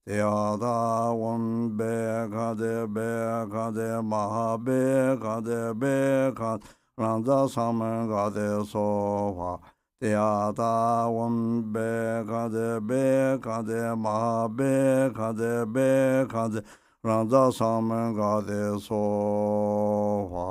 Teada Won Bekade Bekade Maha Bekade Bekade Ranza Saman Gade Soha Teada Won Bekade Bekade Maha Bekade Bekade Ranza Saman Gade Soha.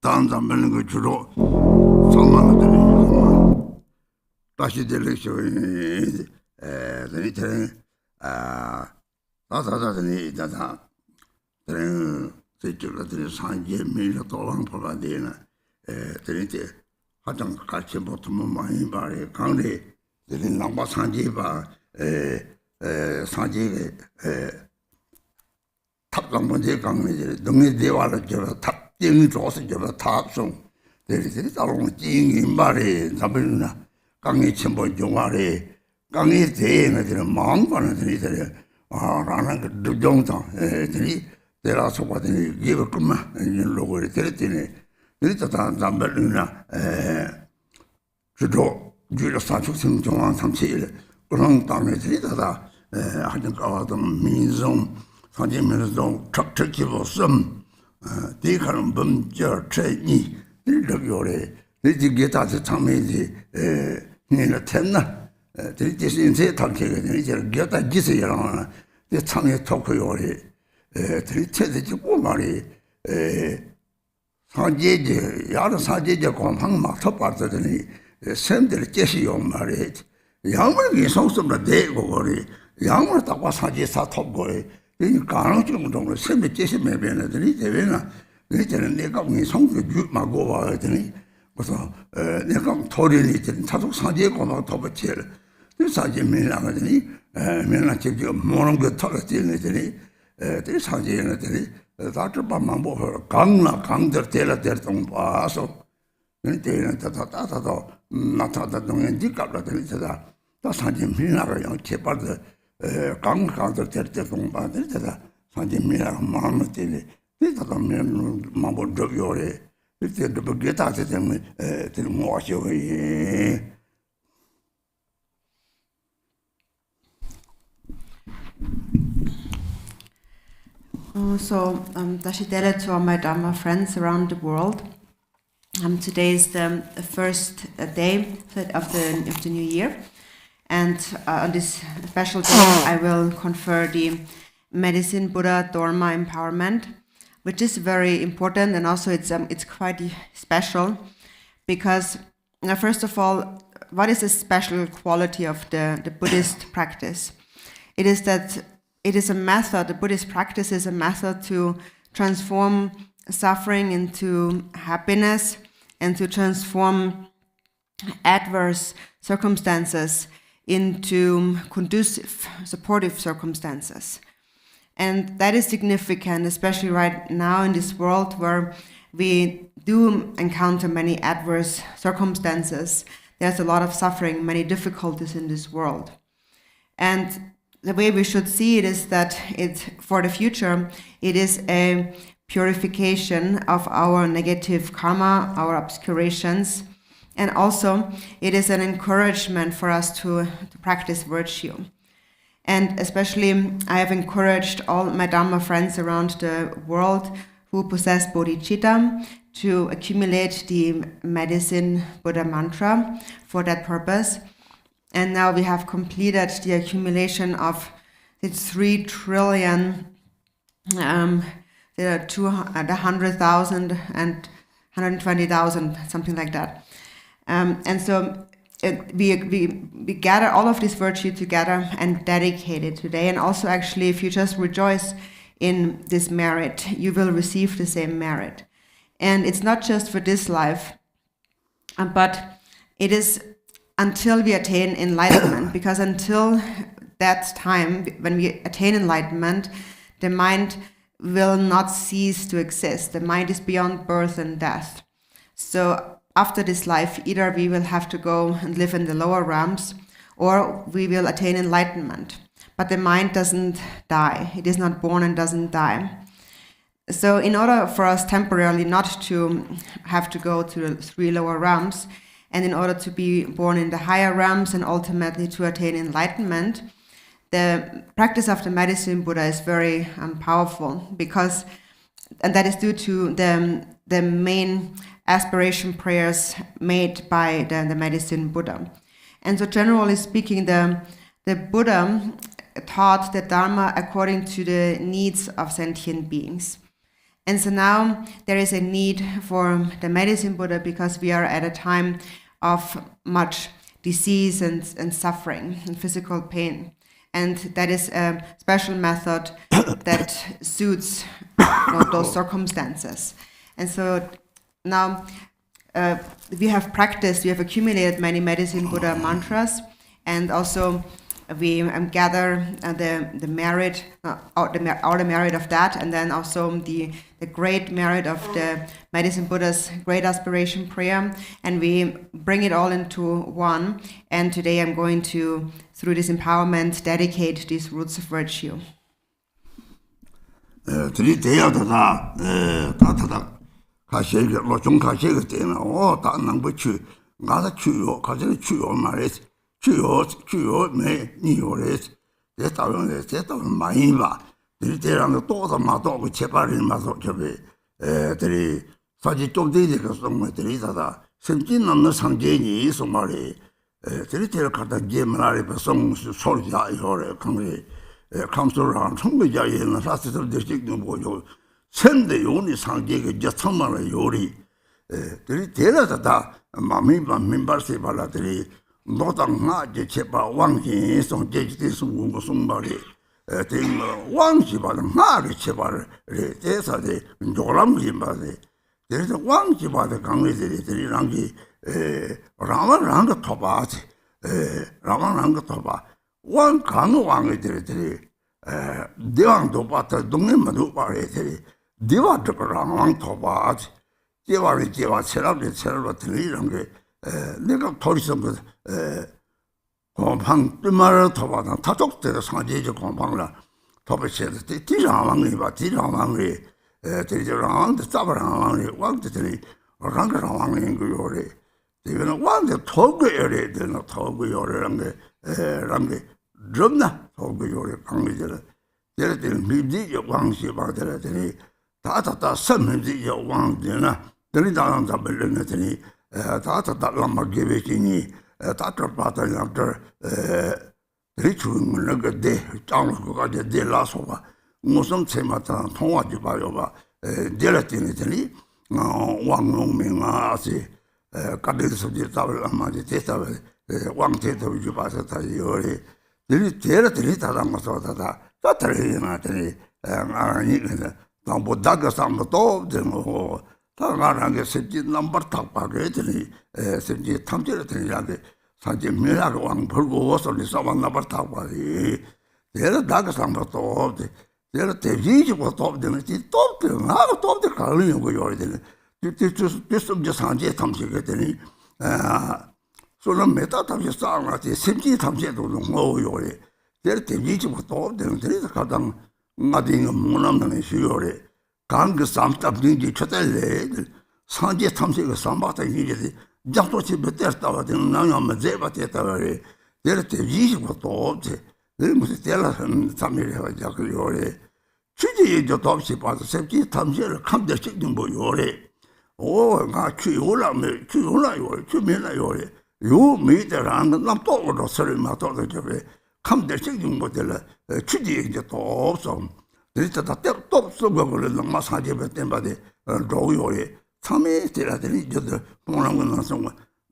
Dzambala go churo Samaya 다시 델렉쇼 데니테 다다다니 다다 데는 세줄라들 산제 밀려 돌아온 포가데나 데니테 하장 같이 보통 많이 바래 강리 데는 남바 산제 바 산제 탑강 문제 강리 동네 대화를 저 탑띵 조서 저 탑송 데리들이 따로 찡인 말이 잡으나 강의 첨부 용화래 강의 대행들은 마음과는 들이들이 라는 그 누정당 들이 내라서 받으니 이거 그만 로고를 들었더니 들었다 담발이나 주로 주로 사축성 중앙 삼칠 그런 땅에 들이다가 하여튼 가와도 민성 산지면서 척척기고 섬 대가는 범저 체니 들려요래 이게 다시 참매지 내가 텐나 들이지 인세 탐색을 이제 겨다 기세야나 내 참에 토크요래 들이체지 꼬마리 사제제 야는 사제제 공항 막 덮었더니 샘들 제시요 말이 양물이 성성을 대고 거리 양물 딱와 사제 사톱고에 이 가능성 정도 샘에 제시 매변들이 되나 이제는 내가 우리 성도 주마고 와더니 그래서 내가 도리니 자동 사제고 막 덮었지 그 사제 밀나더니 밀나 지금 모는 거 털었더니 그 사제들이 다트밤만 보고 강들 때라 때통 봐서 그때는 다다다도 나타다 동에 뒤갑라더니 다 사제 밀나가 영 제발도 강들 때통 봐더니 다 사제 밀나 마음을 때리 그다가 마음을 저기오래 그때도 그게다 되면 들모셔 So, Dashidele to all my Dharma friends around the world. Today is the first day of the new year, and on this special day, I will confer the Medicine Buddha Torma empowerment, which is very important, and also it's quite special because first of all, what is the special quality of the Buddhist practice? It is that it is a method, the Buddhist practice is a method to transform suffering into happiness and to transform adverse circumstances into conducive, supportive circumstances. And that is significant, especially right now in this world where we do encounter many adverse circumstances. There's a lot of suffering, many difficulties in this world. And the way we should see it is that for the future, it is a purification of our negative karma, our obscurations, and also it is an encouragement for us to practice virtue. And especially, I have encouraged all my Dharma friends around the world who possess Bodhichitta to accumulate the medicine Buddha mantra for that purpose. And now we have completed the accumulation of the 3 trillion, the 100,000 and 120,000, something like that. And so we gather all of this virtue together and dedicate it today. And also actually, if you just rejoice in this merit, you will receive the same merit. And it's not just for this life, but it is until we attain enlightenment, because until that time, when we attain enlightenment, the mind will not cease to exist. The mind is beyond birth and death. So after this life, either we will have to go and live in the lower realms, or we will attain enlightenment. But the mind doesn't die. It is not born and doesn't die. So in order for us temporarily not to have to go to the 3 lower realms, and in order to be born in the higher realms and ultimately to attain enlightenment, the practice of the medicine Buddha is very powerful, because, and that is due to the main aspiration prayers made by the medicine Buddha. And so generally speaking, the Buddha taught the Dharma according to the needs of sentient beings. And so now there is a need for the medicine Buddha because we are at a time of much disease and suffering and physical pain. And that is a special method that suits those circumstances. And so now we have practiced, we have accumulated many medicine Buddha mantras, and also we gather the merit, all the merit of that, and then also the great merit of the medicine Buddha's great aspiration prayer, and we bring it all into one. And today I'm going to, through this empowerment, dedicate these roots of virtue. 주요 매 니요레스 대타원에 대타원 많이 봐 들이대랑 또도 마도 제발이 마도 저기 들이 사지 좀 되게 sommer들이 다다 심진 남는 상제니 sommer이 들이대를 갖다 게임을 송 소리야 이거래 강리 감소랑 청구자에는 사스들 대식도 보죠 선대 요니 상제가 이제 정말 요리 들이대라다 마음이 멤버스 발라들이 노당 나제 제바 왕기 송제지 수고 송발이 된 왕기 받은 나를 제발 대사대 조람지 받에 그래서 왕기 받의 강의들이랑 기 라마랑 토바지 라마랑 토바 왕 강의 왕의들이 대왕도 받다 동네만도 봐야들이 대왕도 라마랑 토바지 제발이 제발 체랍이 들이랑 게 내가 돌이선 그 공방 말을 더 받아 타족대로 상제적 공방을 더 배치해서 뒤랑왕이 봐 뒤랑왕이 뒤랑왕도 잡아랑왕이 왕들이 랑랑왕이 그 요래 이거는 왕들 토그요래 되는 토그요래란 게 랑게 좀나 토그요래 강미들 얘들 미지 왕시 받으라더니 다다다 선민지 왕들나 들이다는 잡을려는 더니 다다다 람마 개베지니 다트바다 양들 리추는 거데 장로가 데 라소가 무슨 체마다 통화지 봐요 봐 데라티니들이 왕농민아시 가데스지 잡을 아마지 대사에 왕태도 주바서 다 요리 데라들이 다담아서 다다 다트리나들이 아니 뭐 다가 삼도 되고 다가랑게 sep지 넘버 탑하게 되니 sep지 탐지를 되는데 사실 미라고 왕 벌고 와서리 사만 넘버 탑하기 내가 다가 삼도 내가 대지고 또 되는 또 나가 또 가는 거 요리 되는 뒤뒤 산지 탐지게 되니 소는 메타 탐지 싸움한테 sep지 탐지도 뭐 요리 내가 대지고 또 되는 데서 가장 나딩 못남는 시요리 강그 삼탑딩지 쳐달래 산지 탐색을 삼바다 이제 잡도치 베테스타와 되는 나면 제바테타와리 데르테 지시고도 없지 늘 무슨 데라선 삼미래가 자꾸 요래 취지 저도 없이 봐서 셉지 탐색을 감대식 좀 요래 오가 취올라면 취올라요 취면라요 요 미더랑 남도로 소리 맞도록 저게 감대식 좀 못들 취지 이제 또 없어 그래서 또 쓰고를 너무 사제በት 때문에 로요에 참에 되라더니 저들 보는 건 나서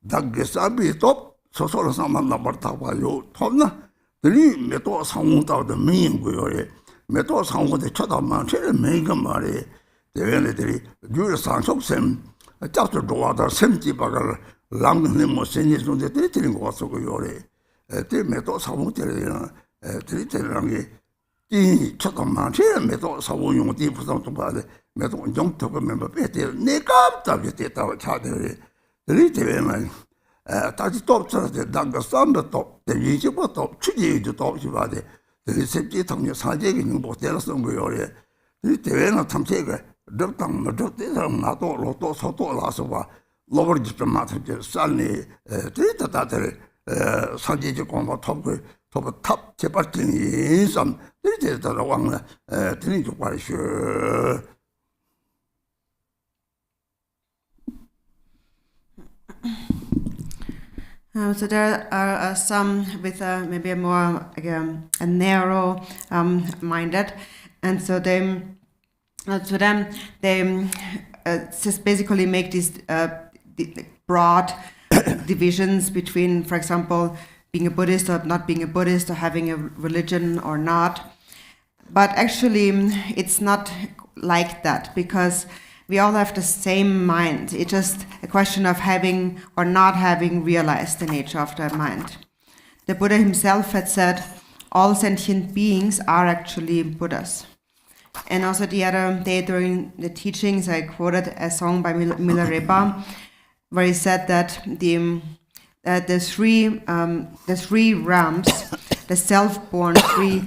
다게사비 또 소소로 삼만나 버타 봐요 톱나 들이 메토 상우다도 민고요에 메토 상우데 쳐다만 제일 메가 말에 대회들이 주요 상속셈 잡도 도와다 셈지 바갈 랑는 뭐 세니스인데 들이는 거 같고요래 때 메토 상우들이나 들이는 게 이 잠깐만 제일 매도 사고용 뒤 부담도 봐야 매도 정토가 멤버 빼대 내가 답이 됐다고 차들이 들이대면 다시 또 없어서 당가 쌈도 또 대지부터 취지도 또 없이 봐야 돼 sep지 통역 사제기 못 되어서 거요래 들이대면 탐색을 럽당 못되서 나도 로또 소도 나서 봐 로버지 좀 맞게 살니 들이다들 사제지 공부 톱을 탑 제발팅이 인삼 들이대다가 왕나 드린 족발이쇼. So there are some with maybe a more a narrow minded, and so they to them, they just basically make these broad divisions between, for example, being a Buddhist or not being a Buddhist, or having a religion or not. But actually, it's not like that, because we all have the same mind. It's just a question of having or not having realized the nature of the mind. The Buddha himself had said, all sentient beings are actually Buddhas. And also the other day during the teachings, I quoted a song by Milarepa, where he said that the three realms, the self-born three,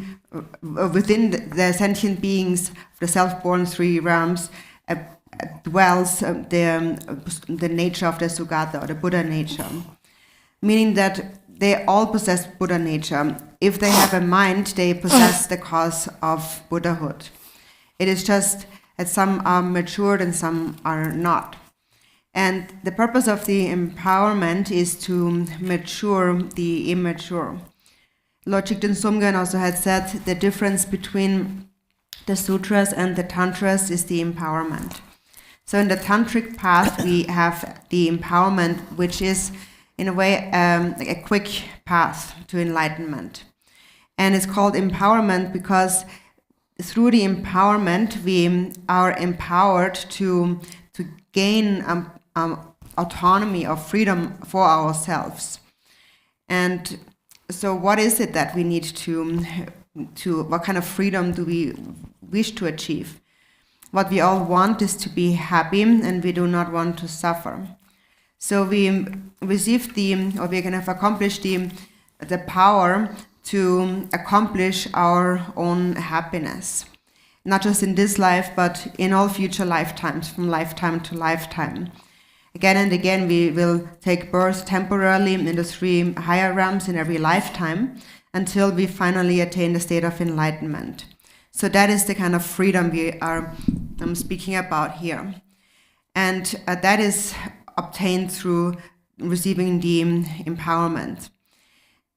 within the sentient beings, the self-born three realms, dwells the nature of the Sugata, or the Buddha nature, meaning that they all possess Buddha nature. If they have a mind, they possess the cause of Buddhahood. It is just that some are matured and some are not. And the purpose of the empowerment is to mature the immature. Lord Jigten Sumgön also had said the difference between the sutras and the tantras is the empowerment. So in the tantric path, we have the empowerment, which is in a way like a quick path to enlightenment. And it's called empowerment because through the empowerment, we are empowered to gain autonomy or freedom for ourselves. And so what is it that we need to what kind of freedom do we wish to achieve? What we all want is to be happy, and we do not want to suffer. So we receive we can have accomplished the power to accomplish our own happiness, not just in this life, but in all future lifetimes, from lifetime to lifetime. Again and again, we will take birth temporarily in the three higher realms in every lifetime until we finally attain the state of enlightenment. So that is the kind of freedom we are speaking about here. And that is obtained through receiving the empowerment.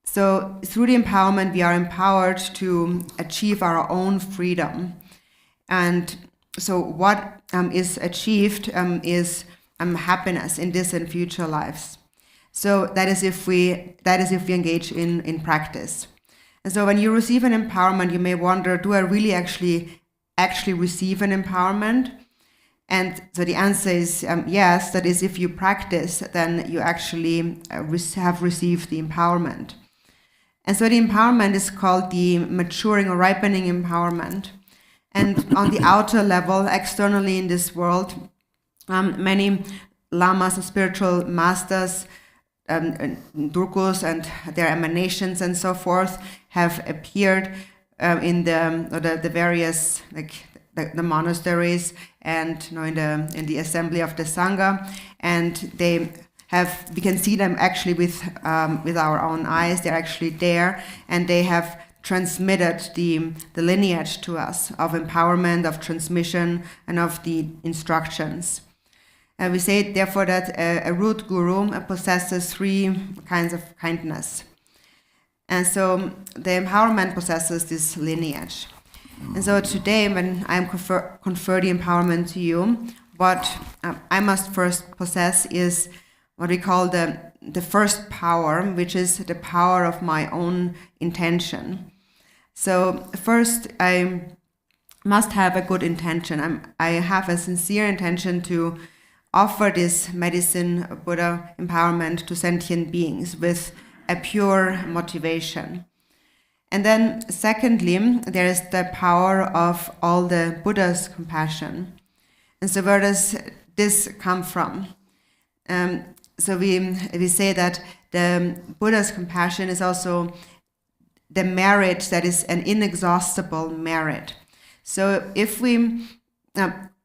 So through the empowerment, we are empowered to achieve our own freedom. And so what is achieved is happiness in this and future lives. So that is if we engage in practice. And so when you receive an empowerment, you may wonder, do I really actually receive an empowerment? And so the answer is yes. That is, if you practice, then you actually have received the empowerment. And so the empowerment is called the maturing or ripening empowerment. And on the outer level, externally in this world, many lamas or spiritual masters, Tulkus and their emanations and so forth have appeared in the various the monasteries and in the assembly of the Sangha, and we can see them actually with our own eyes. They're actually there, and they have transmitted the lineage to us of empowerment, of transmission, and of the instructions. We say, therefore, that a root guru possesses three kinds of kindness. And so the empowerment possesses this lineage. And so today, when I confer the empowerment to you, what I must first possess is what we call the first power, which is the power of my own intention. So first, I must have a good intention. I have a sincere intention to offer this medicine Buddha empowerment to sentient beings with a pure motivation. And then secondly, there is the power of all the Buddha's compassion. And so where does this come from? So we say that the Buddha's compassion is also the merit that is an inexhaustible merit. So if we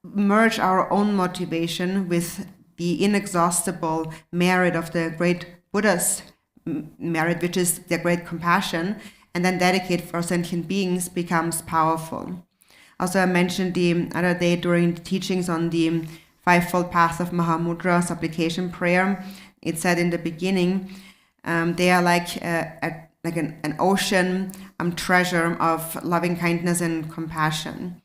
merge our own motivation with the inexhaustible merit of the great Buddha's merit, which is the great compassion, and then dedicate for sentient beings, becomes powerful. Also, I mentioned the other day during the teachings on the fivefold path of Mahamudra, supplication prayer, it said in the beginning, they are like an ocean treasure of loving kindness and compassion.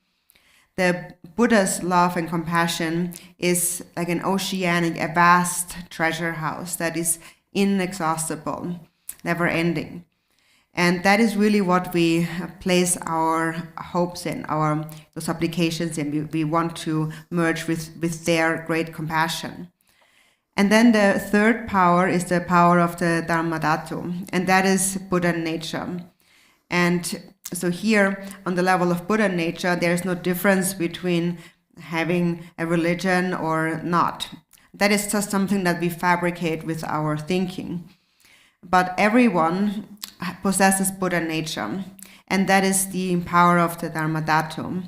the Buddha's love and compassion is like an oceanic, a vast treasure house that is inexhaustible, never ending. And that is really what we place our hopes in, our supplications in. We want to merge with their great compassion. And then the third power is the power of the Dharmadhatu, and that is Buddha nature. And so here, on the level of Buddha nature, there's no difference between having a religion or not. That is just something that we fabricate with our thinking. But everyone possesses Buddha nature, and that is the power of the Dharmadhatu.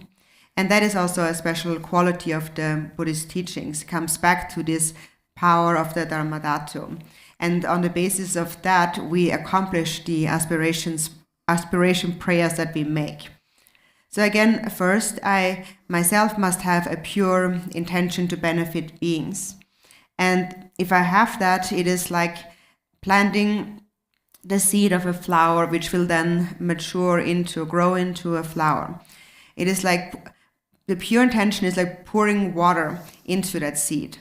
And that is also a special quality of the Buddhist teachings. It comes back to this power of the Dharmadhatu. And on the basis of that, we accomplish the aspiration prayers that we make. So again, first, I myself must have a pure intention to benefit beings. And if I have that, it is like planting the seed of a flower, which will then grow into a flower. It is like, the pure intention is like pouring water into that seed.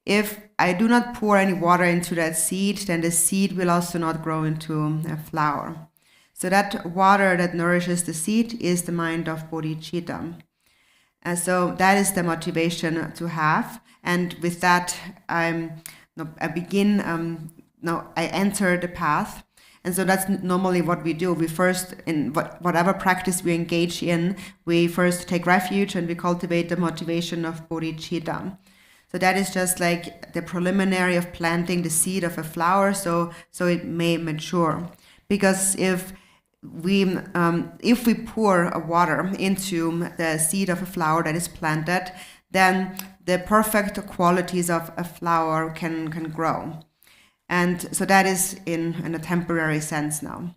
If I do not pour any water into that seed, then the seed will also not grow into a flower. So that water that nourishes the seed is the mind of bodhicitta. And so that is the motivation to have. And with that, I enter the path. And so that's normally what we do. We first, in whatever practice we engage in, we first take refuge and we cultivate the motivation of bodhicitta. So that is just like the preliminary of planting the seed of a flower, so it may mature. Because if we pour water into the seed of a flower that is planted, then the perfect qualities of a flower can grow. And so that is in a temporary sense now.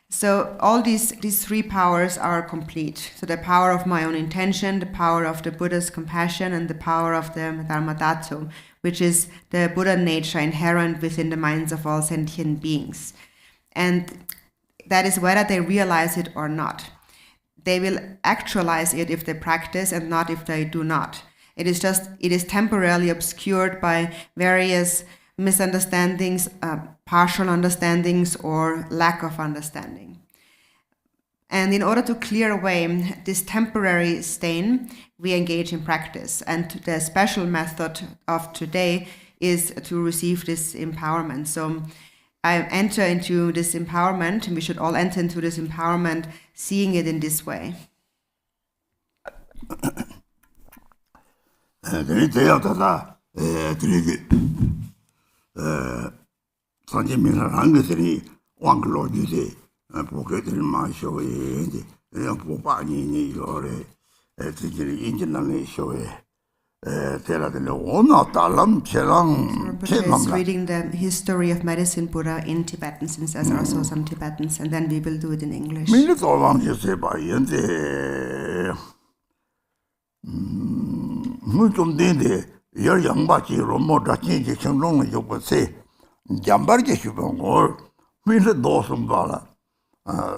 So all these three powers are complete. So the power of my own intention, the power of the Buddha's compassion, and the power of the Dharmadhatu, which is the Buddha nature inherent within the minds of all sentient beings. And that is whether they realize it or not. They will actualize it if they practice and not if they do not. It is temporarily obscured by various misunderstandings, partial understandings, or lack of understanding. And in order to clear away this temporary stain, we engage in practice. And the special method of today is to receive this empowerment. So I enter into this empowerment, and we should all enter into this empowerment, seeing it in this way. Rinpoche is reading the history of medicine Buddha in Tibetan, since there's also some Tibetans, and then we will do it in English.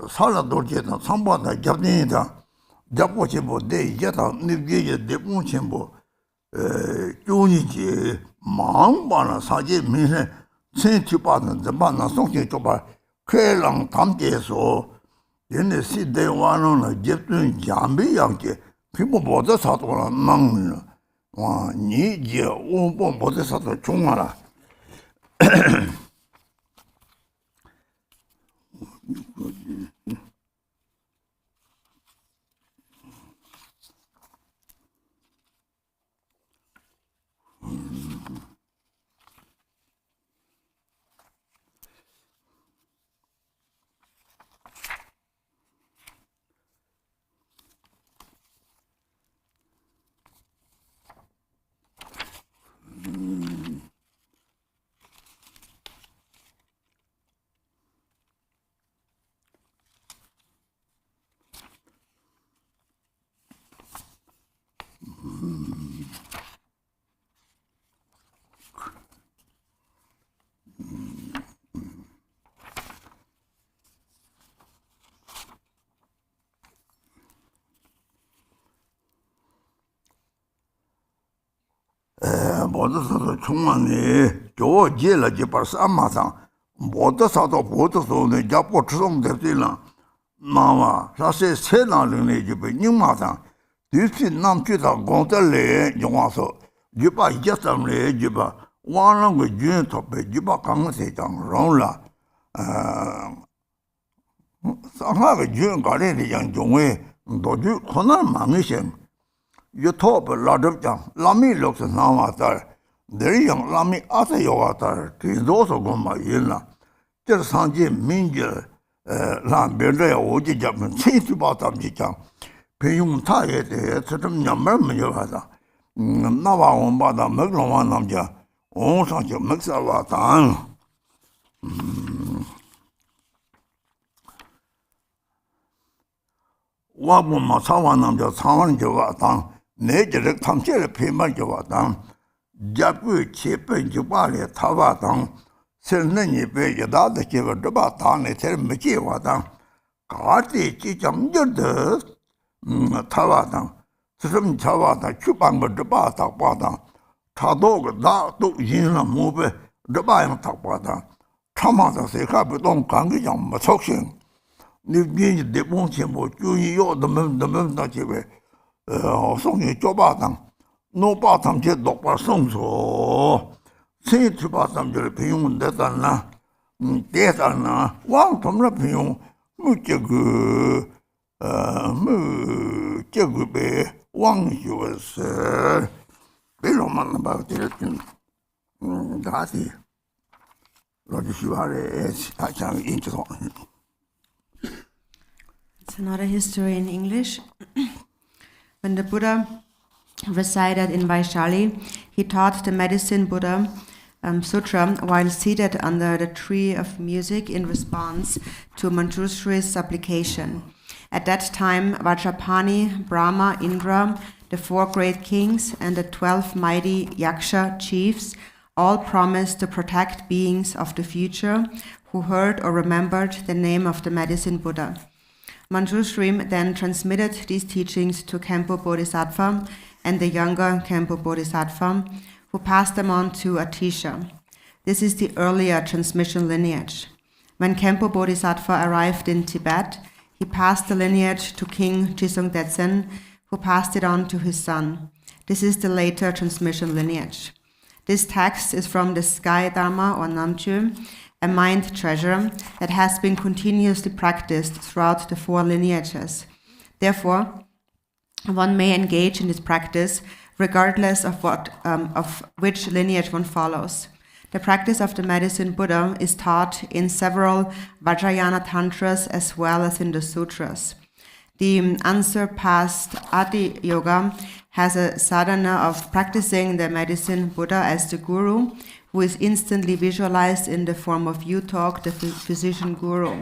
Sala Dorje na samba da gyabni da gyabo chimbo de yata nibye ye debun chimbo kyuni ji mangba na saje mine sen tipa na zamba na songche choba kwelang tamje so yene si de wano na gyabdun jambi yangje pipo boda sato na nang wa ni je unpo boda sato chungara 보도서도 충만히 저 제라지 벌써마상 보도서도 보도서는 잡고 추송되지나 마마 사실 세나르네 집에 닝마상 뒤치 남주다 공달래 영화서 집아 이겼다면 집아 와는 거 주는 톱에 집아 강세장 롱라 상하가 주는 거래는 양종에 도주 코너 망이신 유튜브 라드장 라미 록스 나와다 내리양 라미 아세 요가다 뒤도서 고마 일나 저 상지 민지 람베르 오지 잡은 치수바담지장 배용 타에 대해 좀 냠만 요하다 나와 온바다 먹롱한 남자 온상지 먹사와다 와보마 사원 남자 사원 저와다 내저를 탐제를 피만 저와다 잡고 치pen 주발에 타와다 설능이 배여다다 제가 저바다네 제일 먹지와다 가지 지점저도 타와다 스름 자와다 주방거 저바다 바다 타도가 나도 인나 모베 저바야 타바다 참마다 세카부동 관계장 뭐 속신 니 대봉체 뭐 주의요 너무 나지베 송이 좁아당 노바탐 제 독바 송소 세트바탐들 비용 되잖아 대잖아 왕 tom라 비용 무저그 무저그베 왕주스 벨로만 바들진 다시 로지시와레 사장 인처 It's another history in English. When the Buddha resided in Vaishali, he taught the Medicine Buddha Sutra while seated under the tree of music in response to Manjushri's supplication. At that time, Vajrapani, Brahma, Indra, the 4 great kings, and the 12 mighty Yaksha chiefs all promised to protect beings of the future who heard or remembered the name of the Medicine Buddha. Manjushri then transmitted these teachings to Khenpo Bodhisattva and the younger Khenpo Bodhisattva, who passed them on to Atisha. This is the earlier transmission lineage. When Khenpo Bodhisattva arrived in Tibet, he passed the lineage to King Chisung Detsen, who passed it on to his son. This is the later transmission lineage. This text is from the Sky Dharma or Namchu, a mind treasure that has been continuously practiced throughout the 4 lineages. Therefore, one may engage in this practice regardless of which lineage one follows. The practice of the Medicine Buddha is taught in several Vajrayana Tantras as well as in the Sutras. The unsurpassed Adi Yoga has a sadhana of practicing the Medicine Buddha as the Guru, who is instantly visualized in the form of Yutok, the physician guru.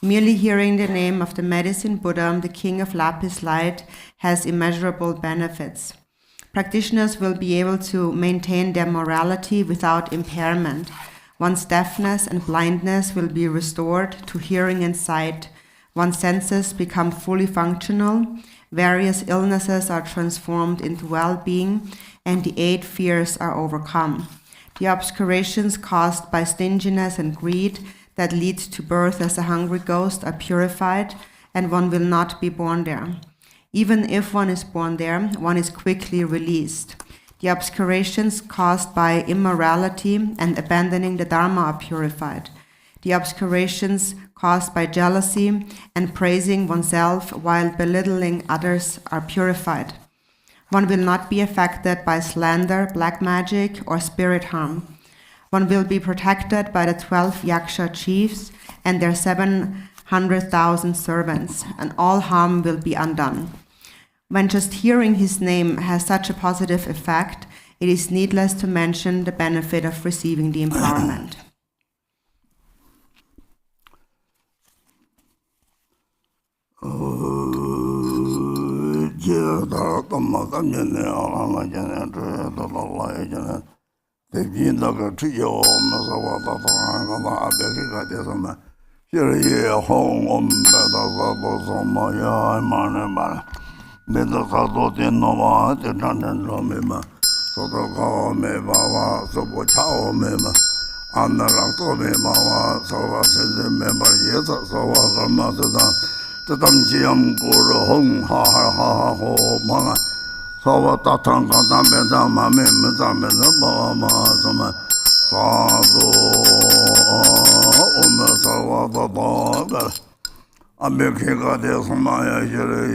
Merely hearing the name of the Medicine Buddha, the king of lapis light, has immeasurable benefits. Practitioners will be able to maintain their morality without impairment. One's deafness and blindness will be restored to hearing and sight. One's senses become fully functional. Various illnesses are transformed into well-being, and the 8 fears are overcome. The obscurations caused by stinginess and greed that lead to birth as a hungry ghost are purified, and one will not be born there. Even if one is born there, one is quickly released. The obscurations caused by immorality and abandoning the Dharma are purified. The obscurations caused by jealousy and praising oneself while belittling others are purified. One will not be affected by slander, black magic, or spirit harm. One will be protected by the 12 Yaksha chiefs and their 700,000 servants, and all harm will be undone. When just hearing his name has such a positive effect, it is needless to mention the benefit of receiving the empowerment. Soto me baba, sopo chao me ma, Andarakto me baba, sova sese me barjesa, sova karma sesa, Tatam chiam kuro hong ha ha ha ho manga, Sova tatang kata meta mame meta meta baba ma sama, Sado ome sova tata, Abekega de Samaya jere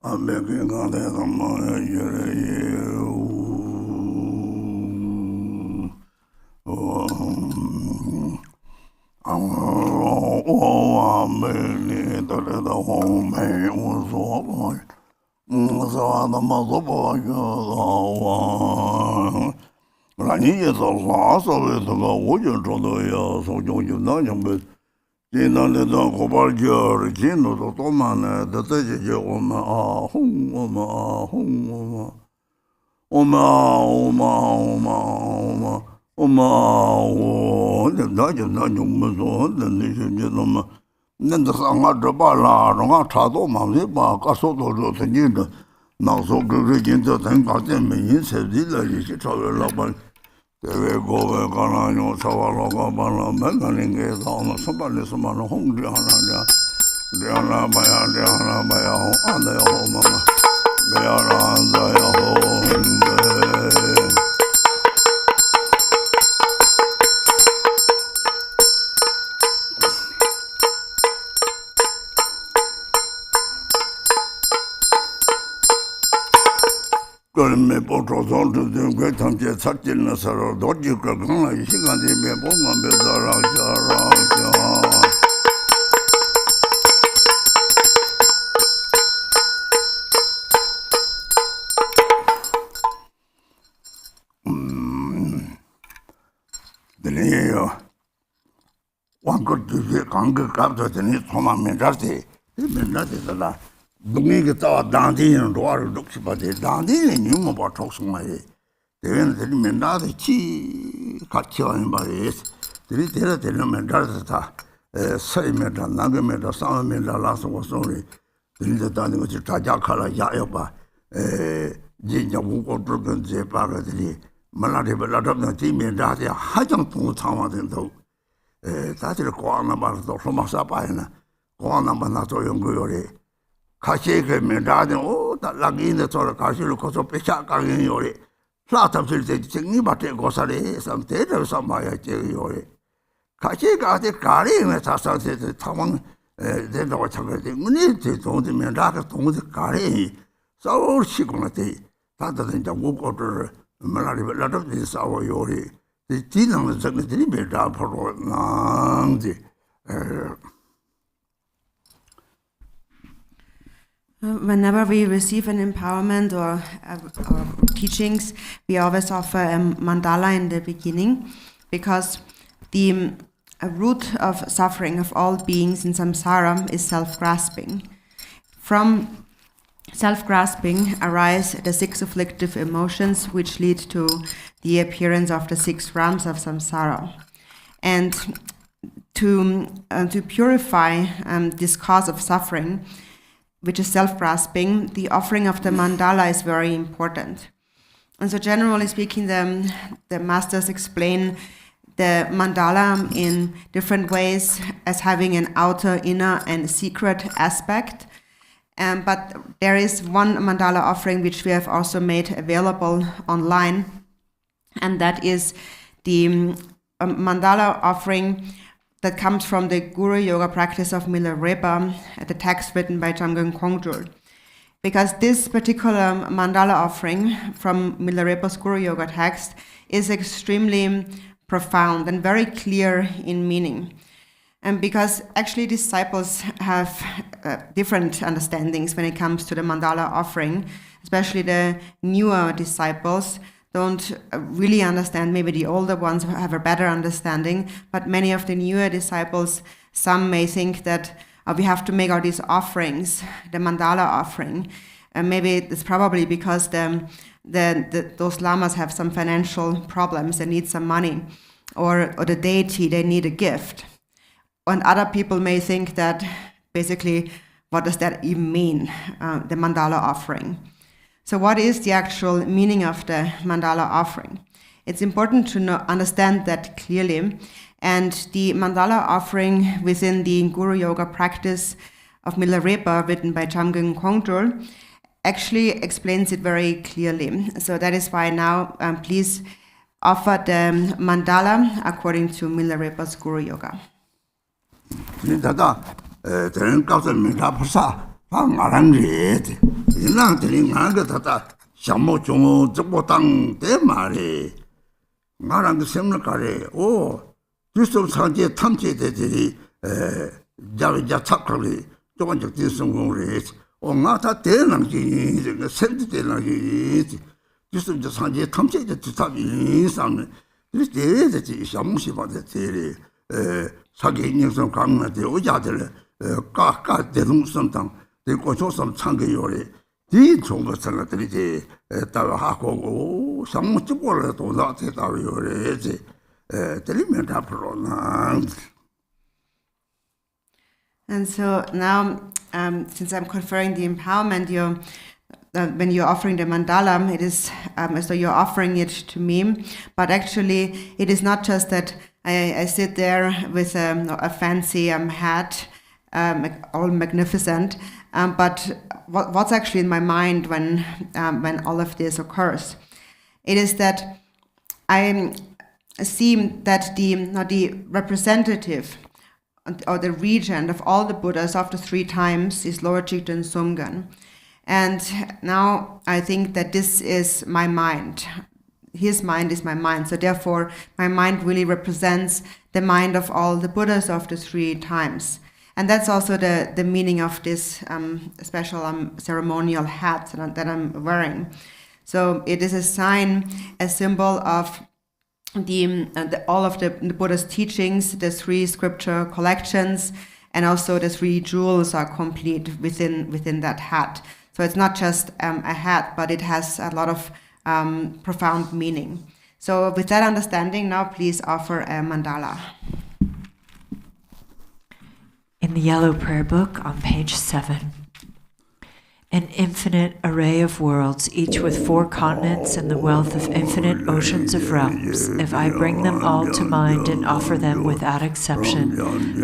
Abekega de Samaya jere Nenda sanga draba la ronga chado mamse ba kaso to ro teni da na so gre jin to ten ka te me yin se di la ji chawe la ba te we go we kana nyo chawa lo ga ba la me na ninge da no so ba le so ma no hong di hana ya ba ya ho anda ya ho mama me ya ra anda ya ho me potro son to the great time to such in a sorrow, Dorje Garchen, you see, and me bong be the one could do the conquer capture the need from a mentality. Dungi ke tawa dandi yin ruwa ru dukshi pa de dandi yin nyuma pa choksu ma ye dewen dili menda de chi kachiwa yin pa ye dili dili menda de ta sai menda, nanga menda, sama menda lasa wa sori dili de dandi wachi taja kala ya yo pa jinja wuko drugan je pa ka dili malari pa ladab na ti menda de hajang tungu tama den to ta dili kwa na pa to soma sa pa yin kwa na pa na to yungu yori Kashi me dadin da lagin de tor kashi lu ko so pecha kagin yore la tam sil de chingni bate go sare sam te de samaya che yore kashi ga de kari me sa sa de tamang de do cha de muni de do de me da ka do de kari sa or chi ko na te ta da de wo ko de me la la de sa wo yore de ti nang de de me da pho nang de Whenever we receive an empowerment or teachings, we always offer a mandala in the beginning, because the root of suffering of all beings in samsara is self-grasping. From self-grasping arise the 6 afflictive emotions, which lead to the appearance of the 6 realms of samsara. And to purify this cause of suffering, which is self-grasping, the offering of the mandala is very important. And so generally speaking, the masters explain the mandala in different ways as having an outer, inner, and secret aspect. But there is one mandala offering which we have also made available online, and that is the mandala offering that comes from the Guru Yoga practice of Milarepa, the text written by Jangchub. Because this particular mandala offering from Milarepa's Guru Yoga text is extremely profound and very clear in meaning. And because actually disciples have different understandings when it comes to the mandala offering, especially the newer disciples don't really understand. Maybe the older ones have a better understanding, but many of the newer disciples, some may think that we have to make all these offerings, the mandala offering. Maybe it's probably because those lamas have some financial problems and need some money. or the deity, they need a gift. And other people may think that basically, what does that even mean, the mandala offering? So what is the actual meaning of the mandala offering? It's important to understand that clearly. And the mandala offering within the Guru Yoga practice of Milarepa, written by Jamgon Kongtrul, actually explains it very clearly. So that is why now please offer the mandala according to Milarepa's Guru Yoga. And so now, since I'm conferring the empowerment, when you're offering the mandala, it is as though you're offering it to me. But actually, it is not just that I sit there with a fancy hat, all magnificent. But what's actually in my mind when all of this occurs? It is that I see that the representative or the regent of all the Buddhas of the 3 times is Lord Jigten Sumgan. And now I think that this is my mind. His mind is my mind. So therefore, my mind really represents the mind of all the Buddhas of the 3 times. And that's also the meaning of this special ceremonial hat that I'm wearing. So it is a sign, a symbol of all of the Buddha's teachings, the 3 scripture collections, and also the 3 jewels are complete within that hat. So it's not just a hat, but it has a lot of profound meaning. So with that understanding, now please offer a mandala. In the Yellow Prayer Book on page 7. An infinite array of worlds, each with 4 continents and the wealth of infinite oceans of realms. If I bring them all to mind and offer them without exception,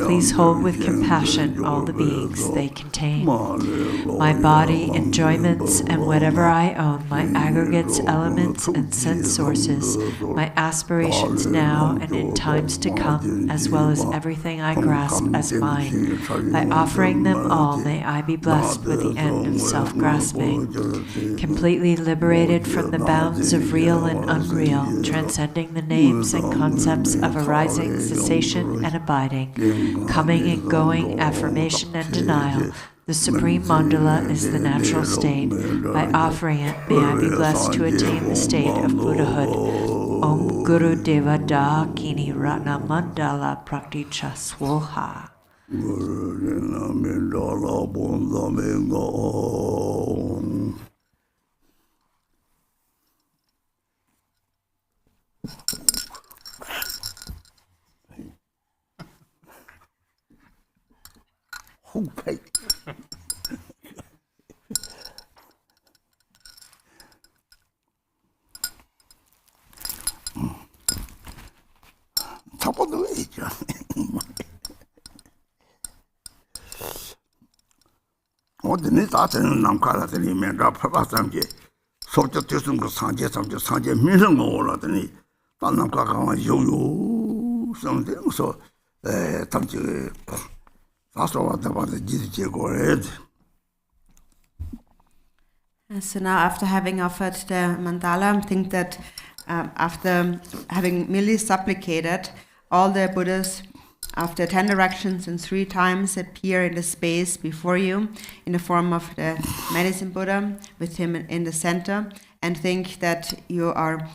please hold with compassion all the beings they contain. My body, enjoyments, and whatever I own, my aggregates, elements, and sense sources, my aspirations now and in times to come, as well as everything I grasp as mine. By offering them all, may I be blessed with the end of self-grasping, completely liberated from the bounds of real and unreal, transcending the names and concepts of arising, cessation, and abiding, coming and going, affirmation and denial. The Supreme Mandala is the natural state. By offering it, may I be blessed to attain the state of Buddhahood. Om Guru Deva Da Kini Ratna Mandala Prakticha Swoha. Okay. Top of the way, 어디니 다른 남카라더니 맨다 파바상게 소적 뜻은 거 상제 민성 거 올라더니 딴 남카가 요요 성대서 담지 가서 왔다 봤다 지지 거래. So now after having offered the mandala, I think that after having merely supplicated, all the Buddhas after 10 directions and 3 times appear in the space before you in the form of the medicine Buddha with him in the center, and think that you are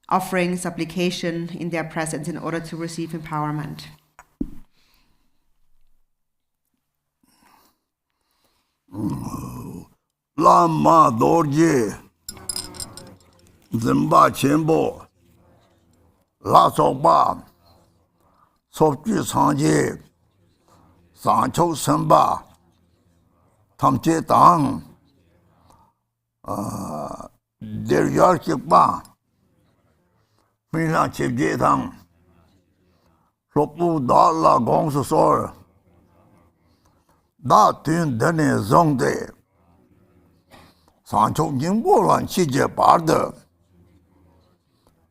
offering supplication in their presence in order to receive empowerment. Lama Dorje Dzambala Khenpo Losar Sopju Sanje, Sancho Samba, Tamche Tang, Der Yarkikba, Mina Chibje Tang, Sopu Dala Gongsu Sor, Da Tun Dene Zongde, Sancho Jingbolan Chije Barde,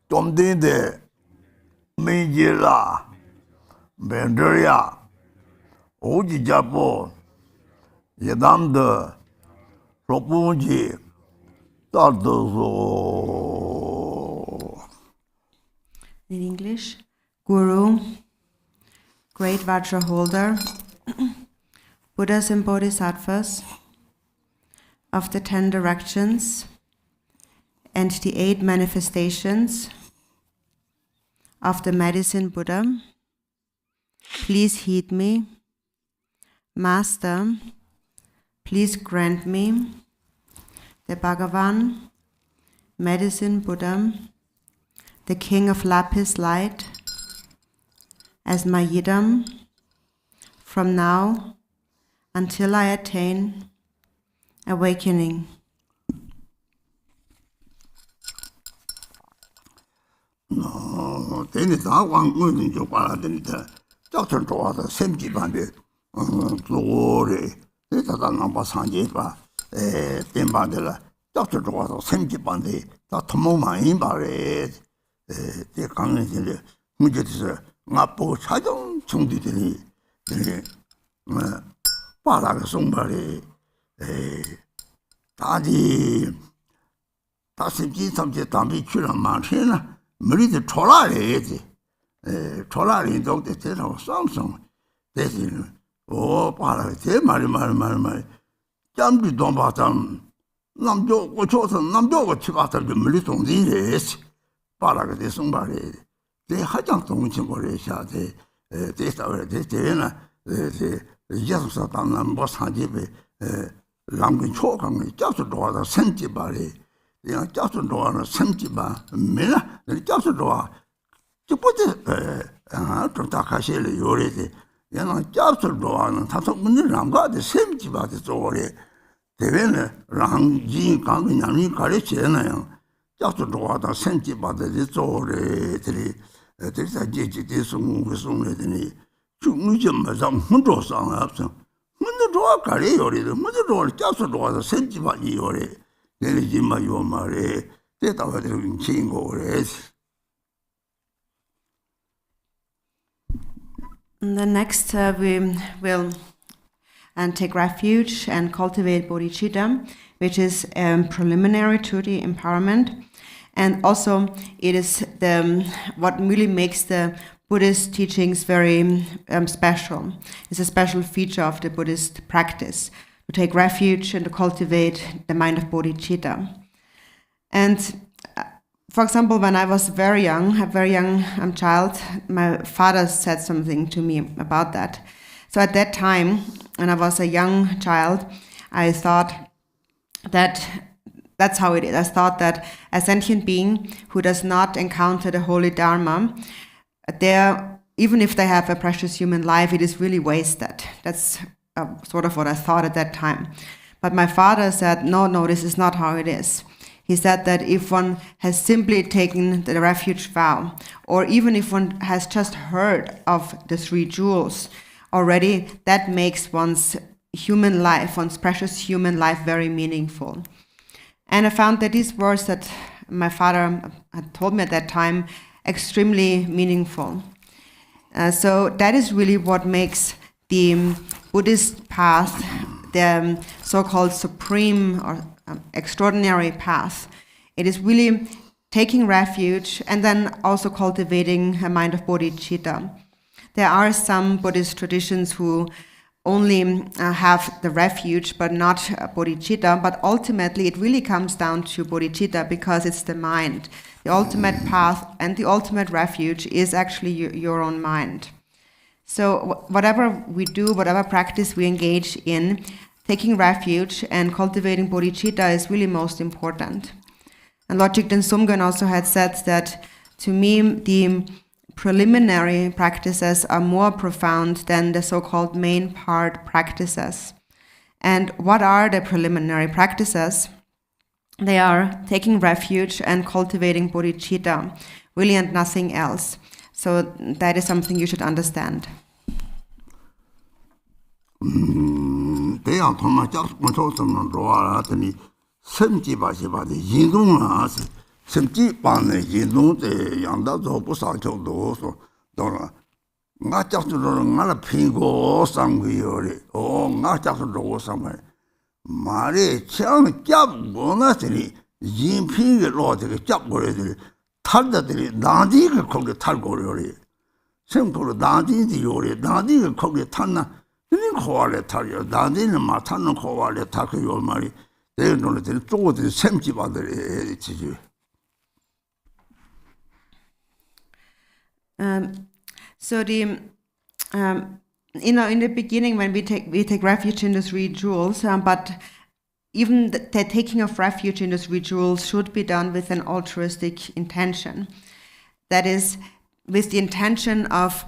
Tomdinde, Minjila, Benderia, Oji Japo, Yedamde, Sopunji, Tardozo. In English, Guru, Great Vajra Holder, Buddhas and Bodhisattvas of the 10 directions and the 8 manifestations of the Medicine Buddha, please heed me. Master, please grant me the Bhagavan, Medicine Buddha, the King of Lapis Light, as my yidam from now until I attain awakening. No, then it's not one good in Jopala, then the doctor draws the same Jibandi, glory, it's a number Sanjipa, Timbandela, doctor draws the same Jibandi, that Tomoma in Barret, the Kangan, which is Napo Chadon, Chungdi, Pala somebody, Tadi, Tassi, something Tambi Chula Martina. Marita Tolari, Tolari, Doctor Teno, Samsung, Deity, oh, Parate, Mari, Jambi Dombatam, Namdo, Namdo, Chivata, the Militon Zines, Paraga de somebody. They had not to mention what they shot, they started the Yasatan, Boss Hajibe, Language Choking, just to draw the Sentibari. Just to draw a Sentiba, Mila, just to draw. To put it to Takashili, you already. Just to draw and Tatamunda, the Sentiba is already. The Vene, Rang, Jin, Kangin, and Karichi, just to draw the Sentiba, the little there's a judge, this was only two museum as a hundred song absent. When the draw Kari already, when the draw just to draw the Sentiba, you already. The next we will take refuge and cultivate bodhicitta, which is preliminary to the empowerment, and also it is what really makes the Buddhist teachings very special. It's a special feature of the Buddhist practice. To take refuge and to cultivate the mind of bodhicitta. And for example, when I was a very young child, my father said something to me about that. So at that time, when I was a young child, I thought that that's how it is. I thought that a sentient being who does not encounter the holy Dharma, even if they have a precious human life, it is really wasted. That's sort of what I thought at that time. But my father said, no, this is not how it is. He said that if one has simply taken the refuge vow, or even if one has just heard of the 3 jewels already, that makes one's human life, one's precious human life, very meaningful. And I found that these words that my father had told me at that time extremely meaningful. So that is really what makes the Buddhist path, the so-called supreme or extraordinary path. It is really taking refuge and then also cultivating a mind of bodhicitta. There are some Buddhist traditions who only have the refuge but not bodhicitta, but ultimately it really comes down to bodhicitta because it's the mind. The ultimate path and the ultimate refuge is actually your own mind. So whatever we do, whatever practice we engage in, taking refuge and cultivating bodhicitta is really most important. And Lord Jigten Sumgön also had said that, to me, the preliminary practices are more profound than the so-called main part practices. And what are the preliminary practices? They are taking refuge and cultivating bodhicitta, really, and nothing else. So that is something you should understand. 대양 통마 작품초서는 로아라더니 섬지바시바디 인동아스 섬지반의 인동대 양다도 부상초도서 너라 nga 작수로 nga 핑고 상위요리 nga 작수로 상말 말이 참 잡고나들이 인핑이 로드게 잡고래들이 탈다들이 나디가 거기 탈고래요리 semkoro dāndīn dī yōre, dāndīn kā kōgī tāna, dīn kōwā lē tā yō, dāndīn mā tāna kōwā lē tā kā yō mā rī, dē yō nō lē tsōgō dī semchī bā dī rī chī chī. So in the beginning, when we take refuge in the three jewels, but even the taking of refuge in the three jewels should be done with an altruistic intention. That is, with the intention of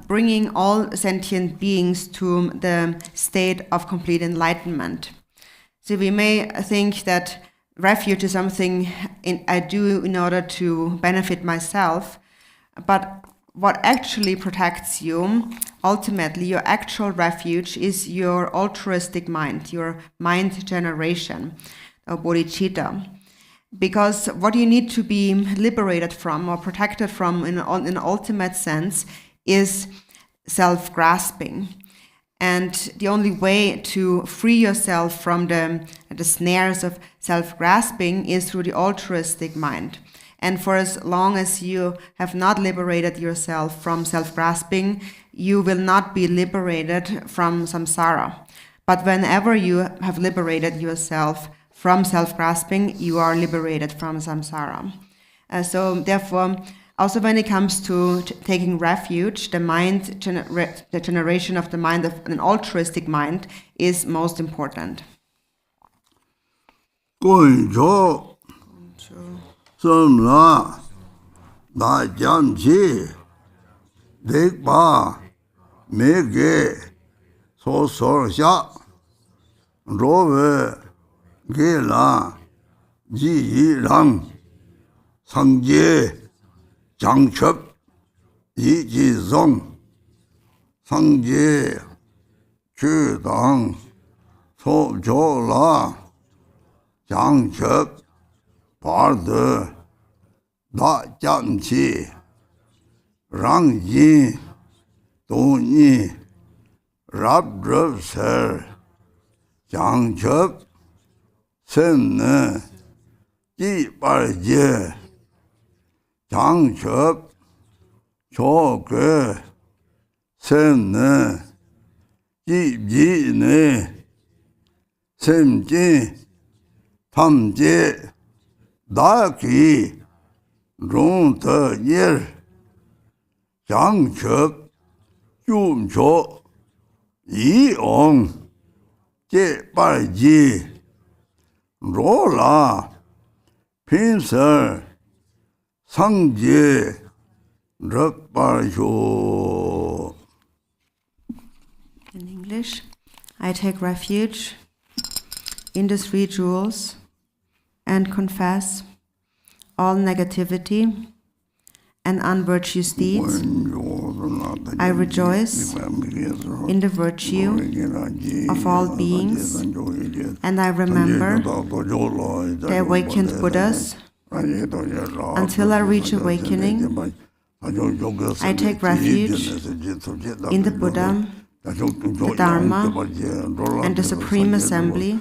bringing all sentient beings to the state of complete enlightenment. So we may think that refuge is something I do in order to benefit myself, but what actually protects you, ultimately your actual refuge, is your altruistic mind, your mind generation, or bodhicitta. Because what you need to be liberated from or protected from in an ultimate sense is self-grasping. And the only way to free yourself from the snares of self-grasping is through the altruistic mind. And for as long as you have not liberated yourself from self-grasping, you will not be liberated from samsara. But whenever you have liberated yourself from self-grasping, you are liberated from samsara. So therefore, also when it comes to taking refuge, the generation of the mind of an altruistic mind is most important. Samla, da Jangchub, Dekpa, Mege, So Sorsha, Rove, Gela, Ji Rang, Sangje, Jangchub, Yi Zong, Sangje, Chu Dang, So Jola, Jangchub, Parde, Da Jangchi, Rang Yin, Doni, Rab Drub Ser, Jangchub, Sen Ne, Ji Bar Je, Jangchub, Cho Ge, Sen Ne, Ji Ji Ne, Sem Jin, Tam Je, Da Ki, Rong Te Yer, Jangchub, Jum Cho, Yi Ong, Je Bar Ji, Ro La, Pin Ser, Sang Je, Rep Bar Jo. In English, I take refuge in the three jewels and confess all negativity and unvirtuous deeds. I rejoice in the virtue of all beings, and I remember the awakened Buddhas until I reach awakening. I take refuge in the Buddha, the Dharma, and the Supreme Assembly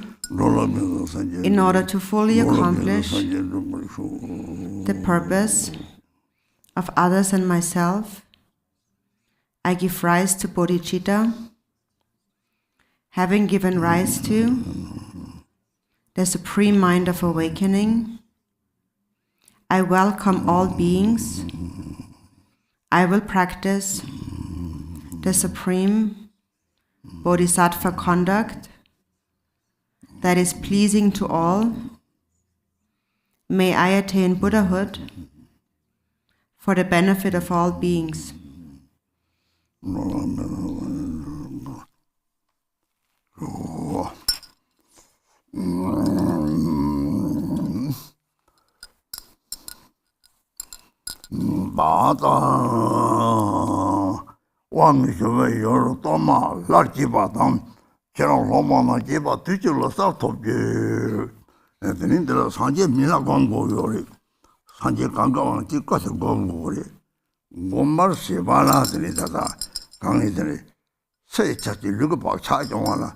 in order to fully accomplish the purpose of others and myself. I give rise to bodhicitta, having given rise to the Supreme Mind of Awakening. I welcome all beings. I will practice the Supreme Bodhisattva conduct that is pleasing to all. May I attain Buddhahood for the benefit of all beings. Torma, Larchibatam, Lama, Jiba, Losar, and the Indra Sanje Mina Gongo, Sanje Ganga, Tikas Gongo, Gomar Sivana, the Nidada, Gangi, say, Chachi, look about Chajoana,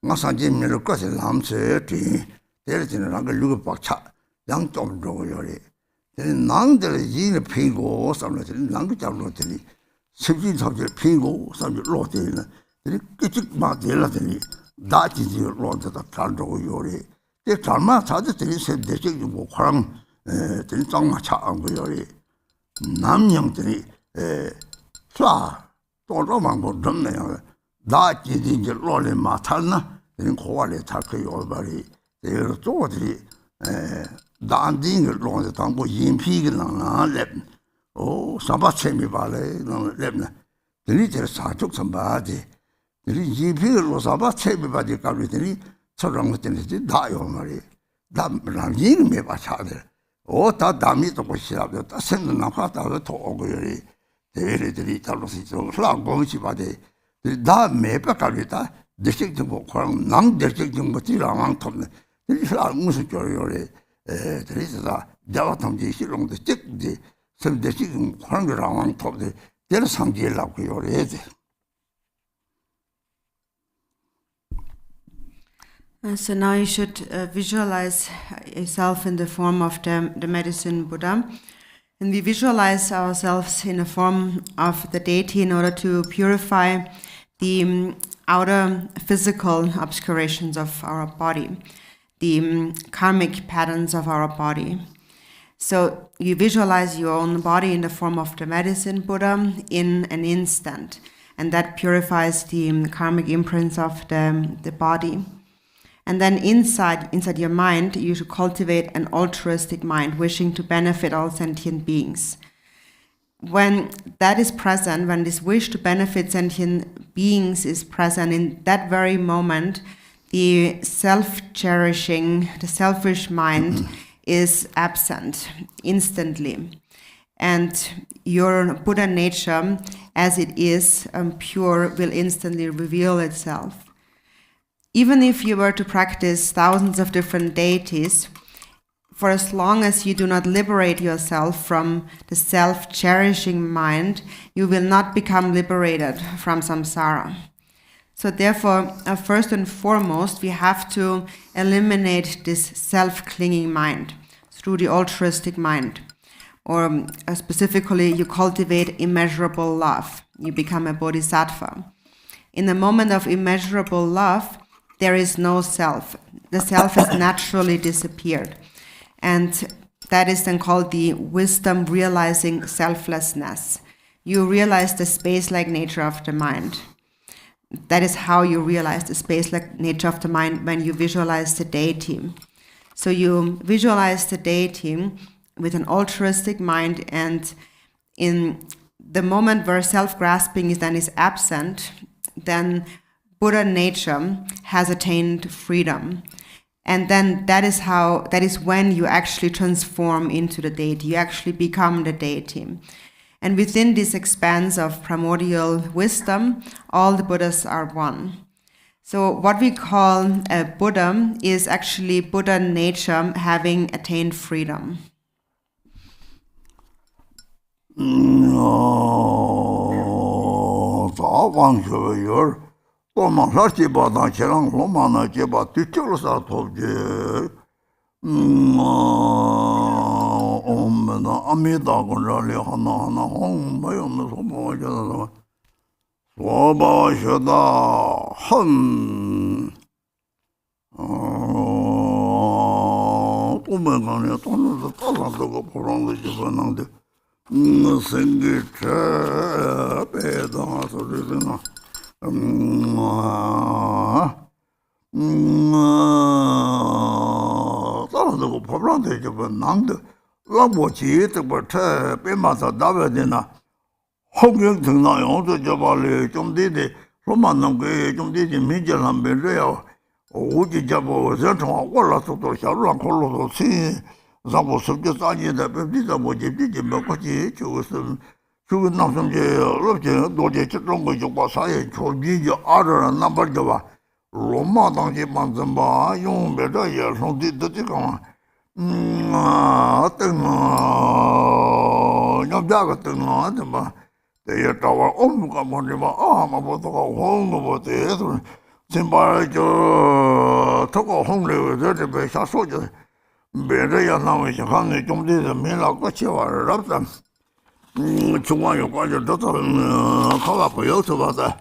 Masanje Milukas, Lamse, there is in a look about Chat, Jangchub Doyori. Then none there is in a pingo, some language of Lottery, 17 subject pingo, some Lottery, the kitchen Martin, that is your Lord of the Trando Yori. The Torma Tadati said the Chicken Wokram, the Tongma Yori. Nam Yang, Fla, Torma would drum there. That is in your Lord in Matana, then Koale Taki or Bari. They are totally. Danding along the tango yin pig on lepn. Oh, Sabat semi ballet, no lepna. The little took somebody. The yin pig was about semi body carry, so long with the die on Marie. That yin me by other. Oh, that damn was shut up. That send the Napata of the talk. The little flag goes by the that me pecarita, the shake the book, none the shaking material among them. The flag musicary. There is a Delatam along the stick, the some the chicken hunger on top the there is some deal like your head. So now you should visualize yourself in the form of the medicine Buddha. And we visualize ourselves in the form of the deity in order to purify the outer physical obscurations of our body, the karmic patterns of our body. So you visualize your own body in the form of the medicine Buddha in an instant, and that purifies the karmic imprints of the body. And then inside your mind, you should cultivate an altruistic mind, wishing to benefit all sentient beings. When that is present, when this wish to benefit sentient beings is present, in that very moment, the self-cherishing, the selfish mind is absent instantly. And your Buddha nature, as it is pure, will instantly reveal itself. Even if you were to practice thousands of different deities, for as long as you do not liberate yourself from the self-cherishing mind, you will not become liberated from samsara. So therefore, first and foremost, we have to eliminate this self-clinging mind through the altruistic mind. Or specifically, you cultivate immeasurable love. You become a bodhisattva. In the moment of immeasurable love, there is no self. The self has naturally disappeared. And that is then called the wisdom realizing selflessness. You realize the space-like nature of the mind. That is how you realize the space-like nature of the mind when you visualize the deity. So you visualize the deity with an altruistic mind, and in the moment where self-grasping is absent, then Buddha nature has attained freedom. And then that is when you actually transform into the deity. You actually become the deity. And within this expanse of primordial wisdom, all the Buddhas are one. So what we call a Buddha is actually Buddha nature having attained freedom. Torma Larchibadan Chelang Loma Jeba Tuchulsa Tobje Amida Gonrali Hana Hong Mayom Soba Soba Shada Hun Tumegani Tonu the Talango Porong the Jibanang Singit Peda Sodina. That's the problem. They give a nang 라보지 또 빼마서 나베데나 홍경 등나 용도 잡아래 좀 되게 로만는 게좀 되게 민절한 배래요 오지 잡고 저통 올라서도 샤루랑 콜로도 신 잡고 섭게 싸지다 비다 뭐지 비지 뭐지 저것은 죽은 남성제 어제 도제 저런 거 좀 사회 조비지 알아라 넘버 봐 로마 당시 만점바 용배다 예송디 듣지가 어떤 녀자 같은 거 뭐 대여타와 엄무가 뭐지마 아마보다가 홍거 보대서 정말 저 토고 홍래 저때 배사 소저 배려야 나오지 하는 좀 되서 밀라 같이 와랍다 중앙에 관절 더 가가 보여서 봐다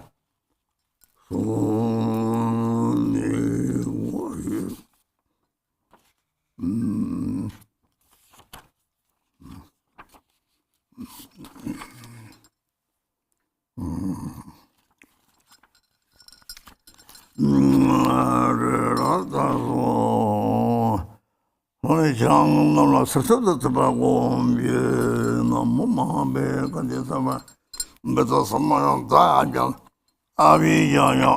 오늘 장로로 서서도 들어가고 너무 마음에 근데서 막 그래서 선마랑 다 앉아 아비야야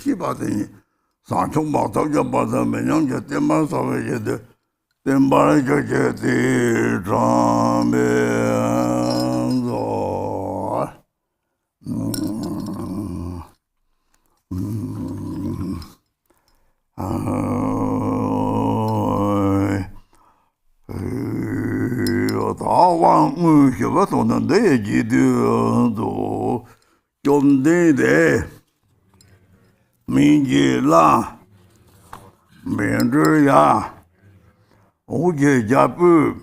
시바더니 산총마 덕접받아 매년제 땜만 사회제도 땜발에 저제디 잠면서 다왕 무시가 도는데 지도도 좀 되대 민지라 민주야 오제자부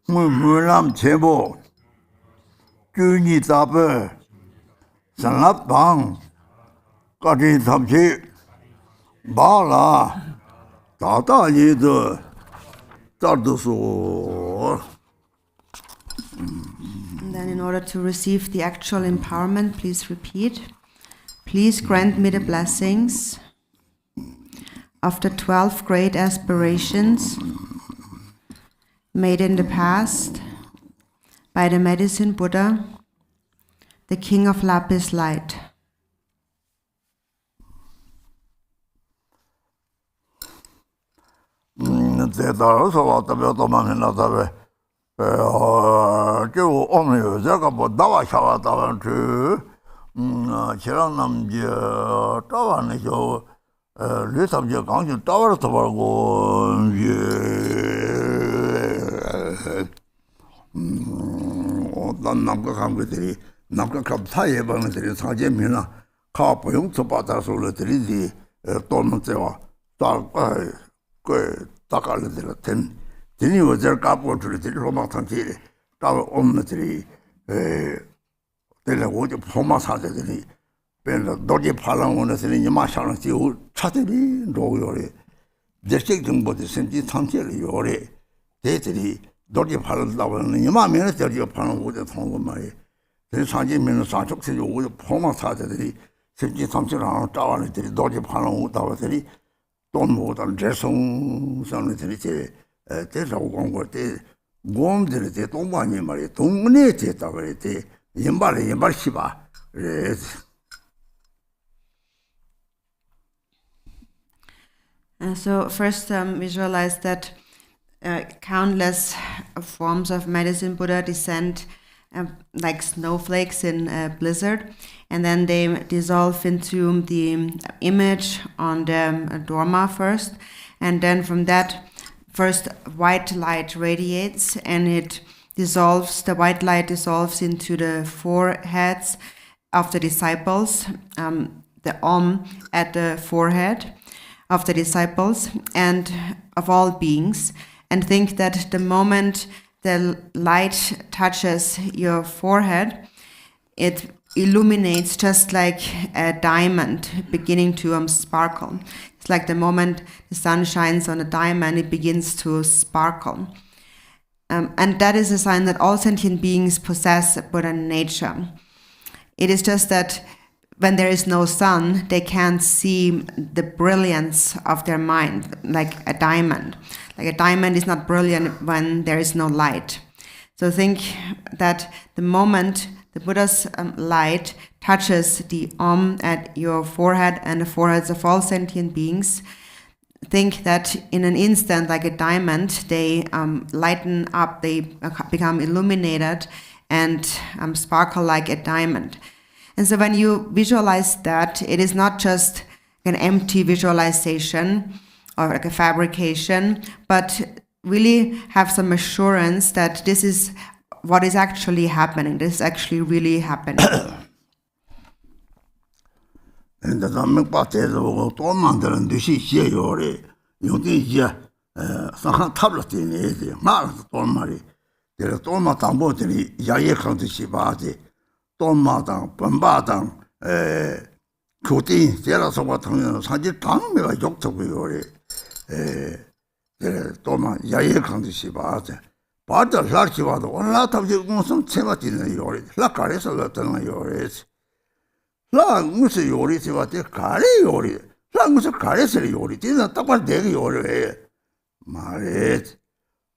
무무람 제보 균이답을 산업방 까지 삼시 바라 다다니도 따르소. And then in order to receive the actual empowerment, please repeat. Please grant me the blessings of the 12 great aspirations made in the past by the Medicine Buddha, the King of Lapis Light. 지랑 남지 따와내죠 르삼지 강주 따와서 벌고 어떤 남과 관계들이 남과 감사해 방들이 사제미나 가보용서 받아서들이 또는데와 딸과 그 다갈들을 된 진이 어제 가보들이 로마탄지 따와 엄마들이 내가 어제 포마 사제들이 벤더 도지 팔랑원에서는 이마샤는 지우 차들이 노요래 대책 정보들 생기 상태를 요래 대들이 도지 팔랑다고는 이마면에 저기 파는 거에 통한 말이 그 사제면은 사적들이 오고 포마 사제들이 생기 상태를 하나 따와내들이 도지 팔랑다고들이 돈모던 제송 상들이 대라고 공고 때 곰들이 때 동반이 말이 동네 됐다 그랬대 연발 시바 그래. So first visualize that countless forms of medicine Buddha descend like snowflakes in a blizzard, and then they dissolve into the image on the Dorma first, and then from that first white light radiates and it dissolves, the white light dissolves into the foreheads of the disciples, the Om at the forehead of the disciples and of all beings, and think that the moment the light touches your forehead, it illuminates just like a diamond beginning to sparkle. It's like the moment the sun shines on a diamond, it begins to sparkle. And that is a sign that all sentient beings possess Buddha nature. It is just that when there is no sun, they can't see the brilliance of their mind, like a diamond. Like a diamond is not brilliant when there is no light. So think that the moment the Buddha's light touches the Om at your forehead and the foreheads of all sentient beings, think that in an instant, like a diamond, they lighten up, they become illuminated and sparkle like a diamond. And so when you visualize that, it is not just an empty visualization or like a fabrication, but really have some assurance that this is what is actually happening. This is actually really happening. And the Zampak to Mandarin, the Shi, you did some tablet in it, Mark Tormari, the Torma Tambotini, Yayakan the Shibati. 돈마당, 번바당, 교대, 제라서가 당연히 사실 당매가 욕적이요. 돈마 야예 강듯이 봐서 바다 라치 봐도 올라타지 무슨 체마티는 요리. 라카레서 같은 요리. 라 무슨 요리지 봐도 가래 요리. 라 무슨 가래서 요리. 진짜 딱발 되게 요리. 말해.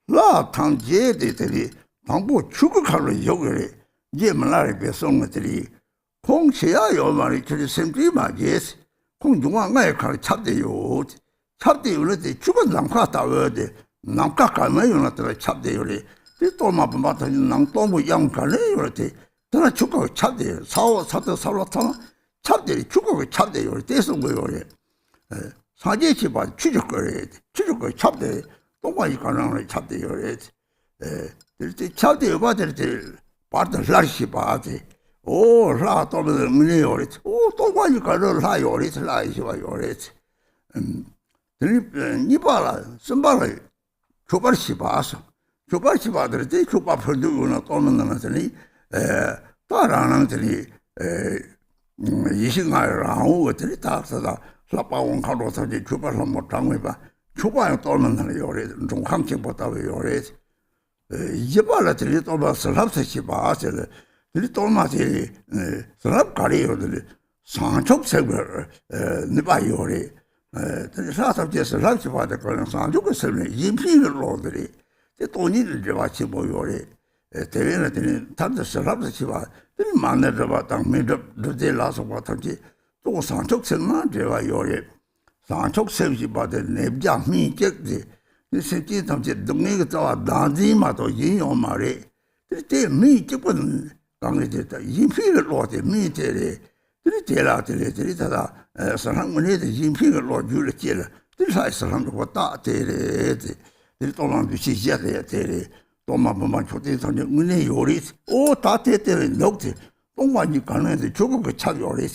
라 당제들이 방부 추구하러 요리. 예만라에 배송들이 공시야 요만이 저리 심지 마게스 공중앙에 가서 잡대요. 잡대요를 죽은 남과 따워데 남과 가면 요나들 잡대요리. 이 또마도 맞다 남또뭐 양가래요리. 저나 죽고 잡대요. 사도 잡대리 죽고 잡대요리. 대서 뭐요리. 사제치 봐 추적거래. 추적거 잡대. 또마이 가능을 잡대요리. 이렇게 잡대요 받을 바다 라시 바지 오 라토르 문이요리 오 또가니까 라요리 라이시와 요리 니바라 선바라 초바시 바서 초바시 바들 때 초바 produ거나 또는나더니 따라나더니 이신가라고 어들이 다서다 라빠온 가로서지 초바를 못 당해 봐 초바에 또는나는 요리 좀 함께보다 요리 이발라들이 또 슬랍스치 바스를 이 또마지 슬랍 가리요들이 상촉색을 니바요리 사sab지에서 슬랍치 바데 그런 상촉을 인피를 로들이 돈이를 잡아치 보요리 대회는 단도 슬랍스치 바 만나서 봤다 메드들라서 봤지 또 상촉색만 되어요리 상촉색이 바데 냅자 미적지 실제 담제 동네가 또 나지마도 인용 말이 그때 미적은 강해졌다 인피를 로데 미제래 그때라들이 다다 사람문에도 인피를 로줄 길 들사 사람도 왔다 되래 또만 비시지야 되래 또만 초대서 문에 요리 오 다테테 녹지 동반이 가능해서 저거 그 차요리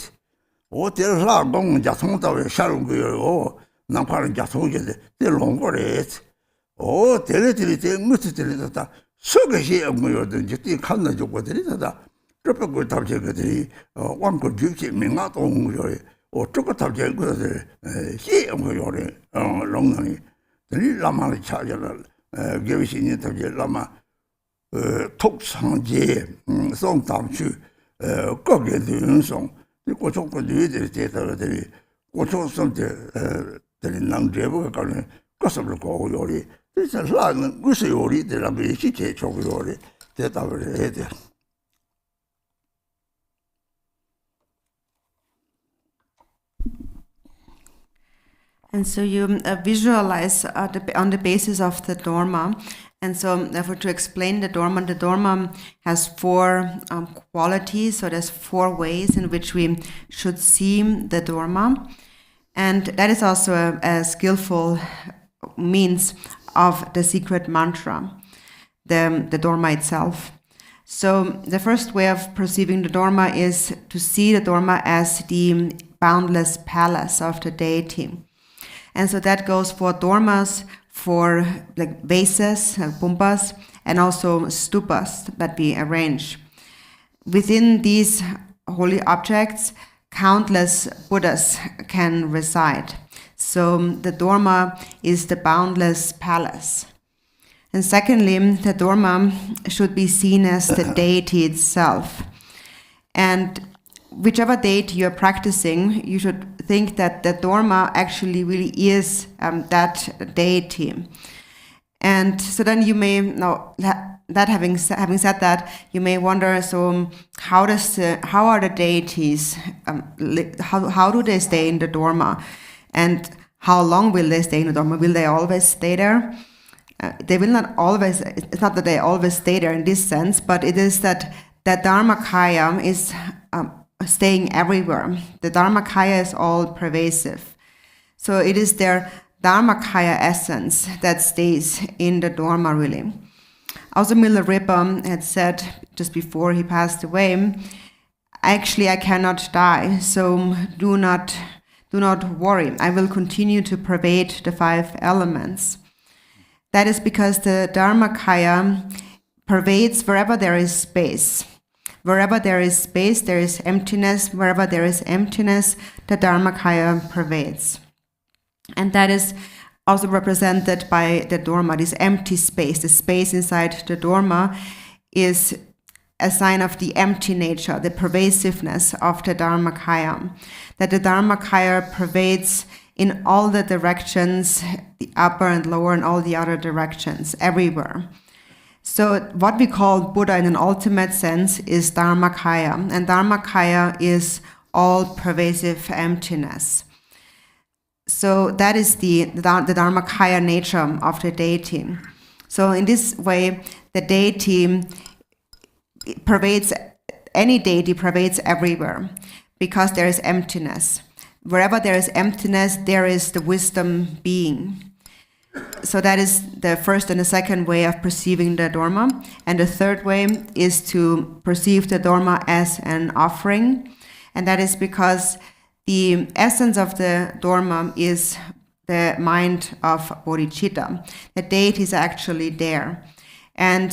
오 대라 공자 송다에 샤는 거요 남파는 자송제데 대롱거래 오 대레들이 무슨 들이다 속에시 뭐든 이제 칸나 조거들이다 그렇게 답제거들이 왕고 주지 명아도 요리 오 저거 답제 거들 시 요리 롱랑이 들이 라마를 찾아라 개비신이 답제 라마 톡상제 송담추 거기에 연송 고속고 뉘들 때들이 고속선데 the Nang Jebu Garden, Gossip Yori, there's a lot of Gusayori, the Rabishi Chokori, that I will read. And so you visualize on the basis of the Dorma. And so therefore to explain the Dorma has 4 qualities. So there's 4 ways in which we should see the Dorma. And that is also a skillful means of the secret mantra, the Dorma itself. So the first way of perceiving the Dorma is to see the Dorma as the boundless palace of the deity. And so that goes for dormas, for like vases, pumpas, and also stupas that we arrange. Within these holy objects, countless Buddhas can reside. So the Dorma is the boundless palace. And secondly, the Dorma should be seen as the deity itself. And whichever deity you're practicing, you should think that the Dorma actually really is that deity. And so then you may, having said that, you may wonder, so how are the deities, how do they stay in the Dorma? And how long will they stay in the Dorma? Will they always stay there? They will not always, it's not that they always stay there in this sense, but it is that the Dharmakaya is staying everywhere. The Dharmakaya is all pervasive. So it is their Dharmakaya essence that stays in the Dorma really. Also Milarepa had said just before he passed away, actually I cannot die, so do not worry. I will continue to pervade the 5 elements. That is because the Dharmakaya pervades wherever there is space. Wherever there is space, there is emptiness. Wherever there is emptiness, the Dharmakaya pervades. And that is also represented by the Dorma, this empty space. The space inside the Dorma is a sign of the empty nature, the pervasiveness of the Dharmakaya. That the Dharmakaya pervades in all the directions, the upper and lower and all the other directions, everywhere. So what we call Buddha in an ultimate sense is Dharmakaya, and Dharmakaya is all pervasive emptiness. So that is the Dharmakaya nature of the deity. So in this way, the deity pervades, any deity pervades everywhere because there is emptiness. Wherever there is emptiness, there is the wisdom being. So that is the first and the second way of perceiving the Dorma. And the third way is to perceive the Dorma as an offering. And that is because the essence of the Dorma is the mind of Bodhichitta. The deity is actually there. And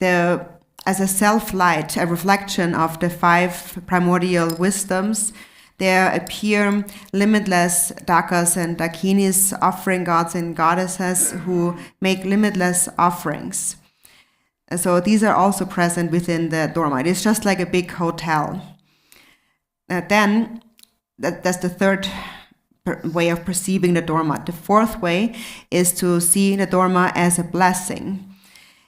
as a self-light, a reflection of the 5 primordial wisdoms, there appear limitless Dakas and Dakinis, offering gods and goddesses who make limitless offerings. And so these are also present within the Dorma. It is just like a big hotel. Then, that's the third way of perceiving the Dorma. The fourth way is to see the Dorma as a blessing.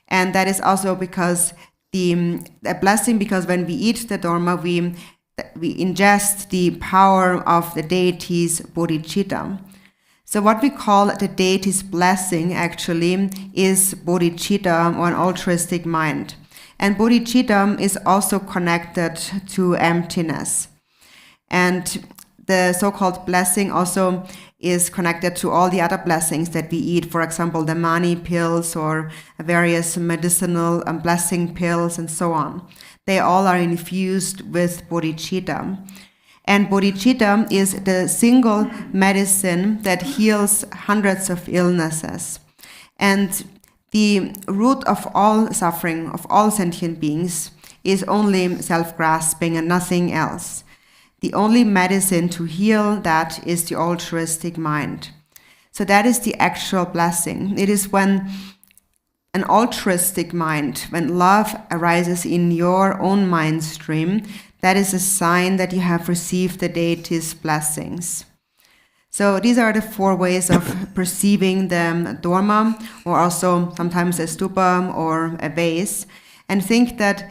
And that is also because a blessing, because when we eat the Dorma, we ingest the power of the deity's bodhicitta. So what we call the deity's blessing actually is bodhicitta, or an altruistic mind. And bodhicitta is also connected to emptiness. And the so-called blessing also is connected to all the other blessings that we eat. For example, the mani pills or various medicinal blessing pills and so on. They all are infused with bodhicitta. And bodhicitta is the single medicine that heals hundreds of illnesses. And the root of all suffering, of all sentient beings, is only self-grasping and nothing else. The only medicine to heal that is the altruistic mind. So that is the actual blessing. It is when an altruistic mind, when love arises in your own mind stream, that is a sign that you have received the deity's blessings. So these are the 4 ways of perceiving the Dorma, or also sometimes a stupa or a vase, and think that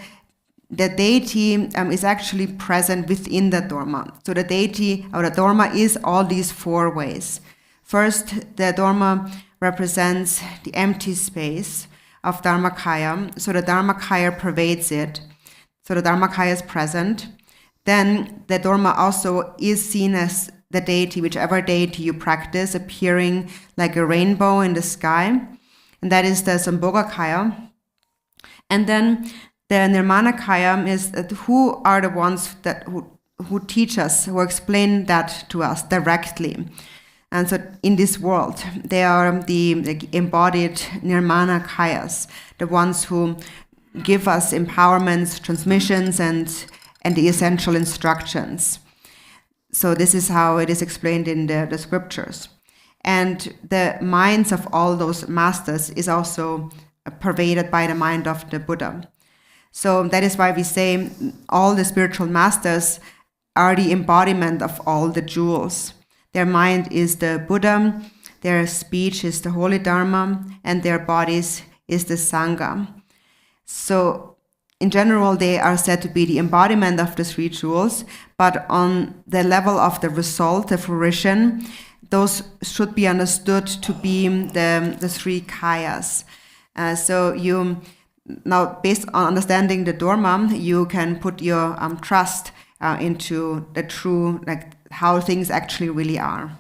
the deity is actually present within the Dorma. So the deity or the Dorma is all these 4 ways. First, the Dorma represents the empty space of Dharmakaya. So the Dharmakaya pervades it. So the Dharmakaya is present. Then the Dorma also is seen as the deity, whichever deity you practice, appearing like a rainbow in the sky. And that is the Sambhogakaya. And then the Nirmanakaya is who are the ones that who teach us, who explain that to us directly. And so in this world, they are the embodied Nirmanakayas, the ones who give us empowerments, transmissions, and the essential instructions. So this is how it is explained in the scriptures. And the minds of all those masters is also pervaded by the mind of the Buddha. So that is why we say all the spiritual masters are the embodiment of all the jewels. Their mind is the Buddha, their speech is the holy Dharma, and their bodies is the Sangha. So in general, they are said to be the embodiment of the 3 jewels, but on the level of the result, the fruition, those should be understood to be the 3 kayas. So you now, based on understanding the Dorma, you can put your trust into the true, like how things actually really are.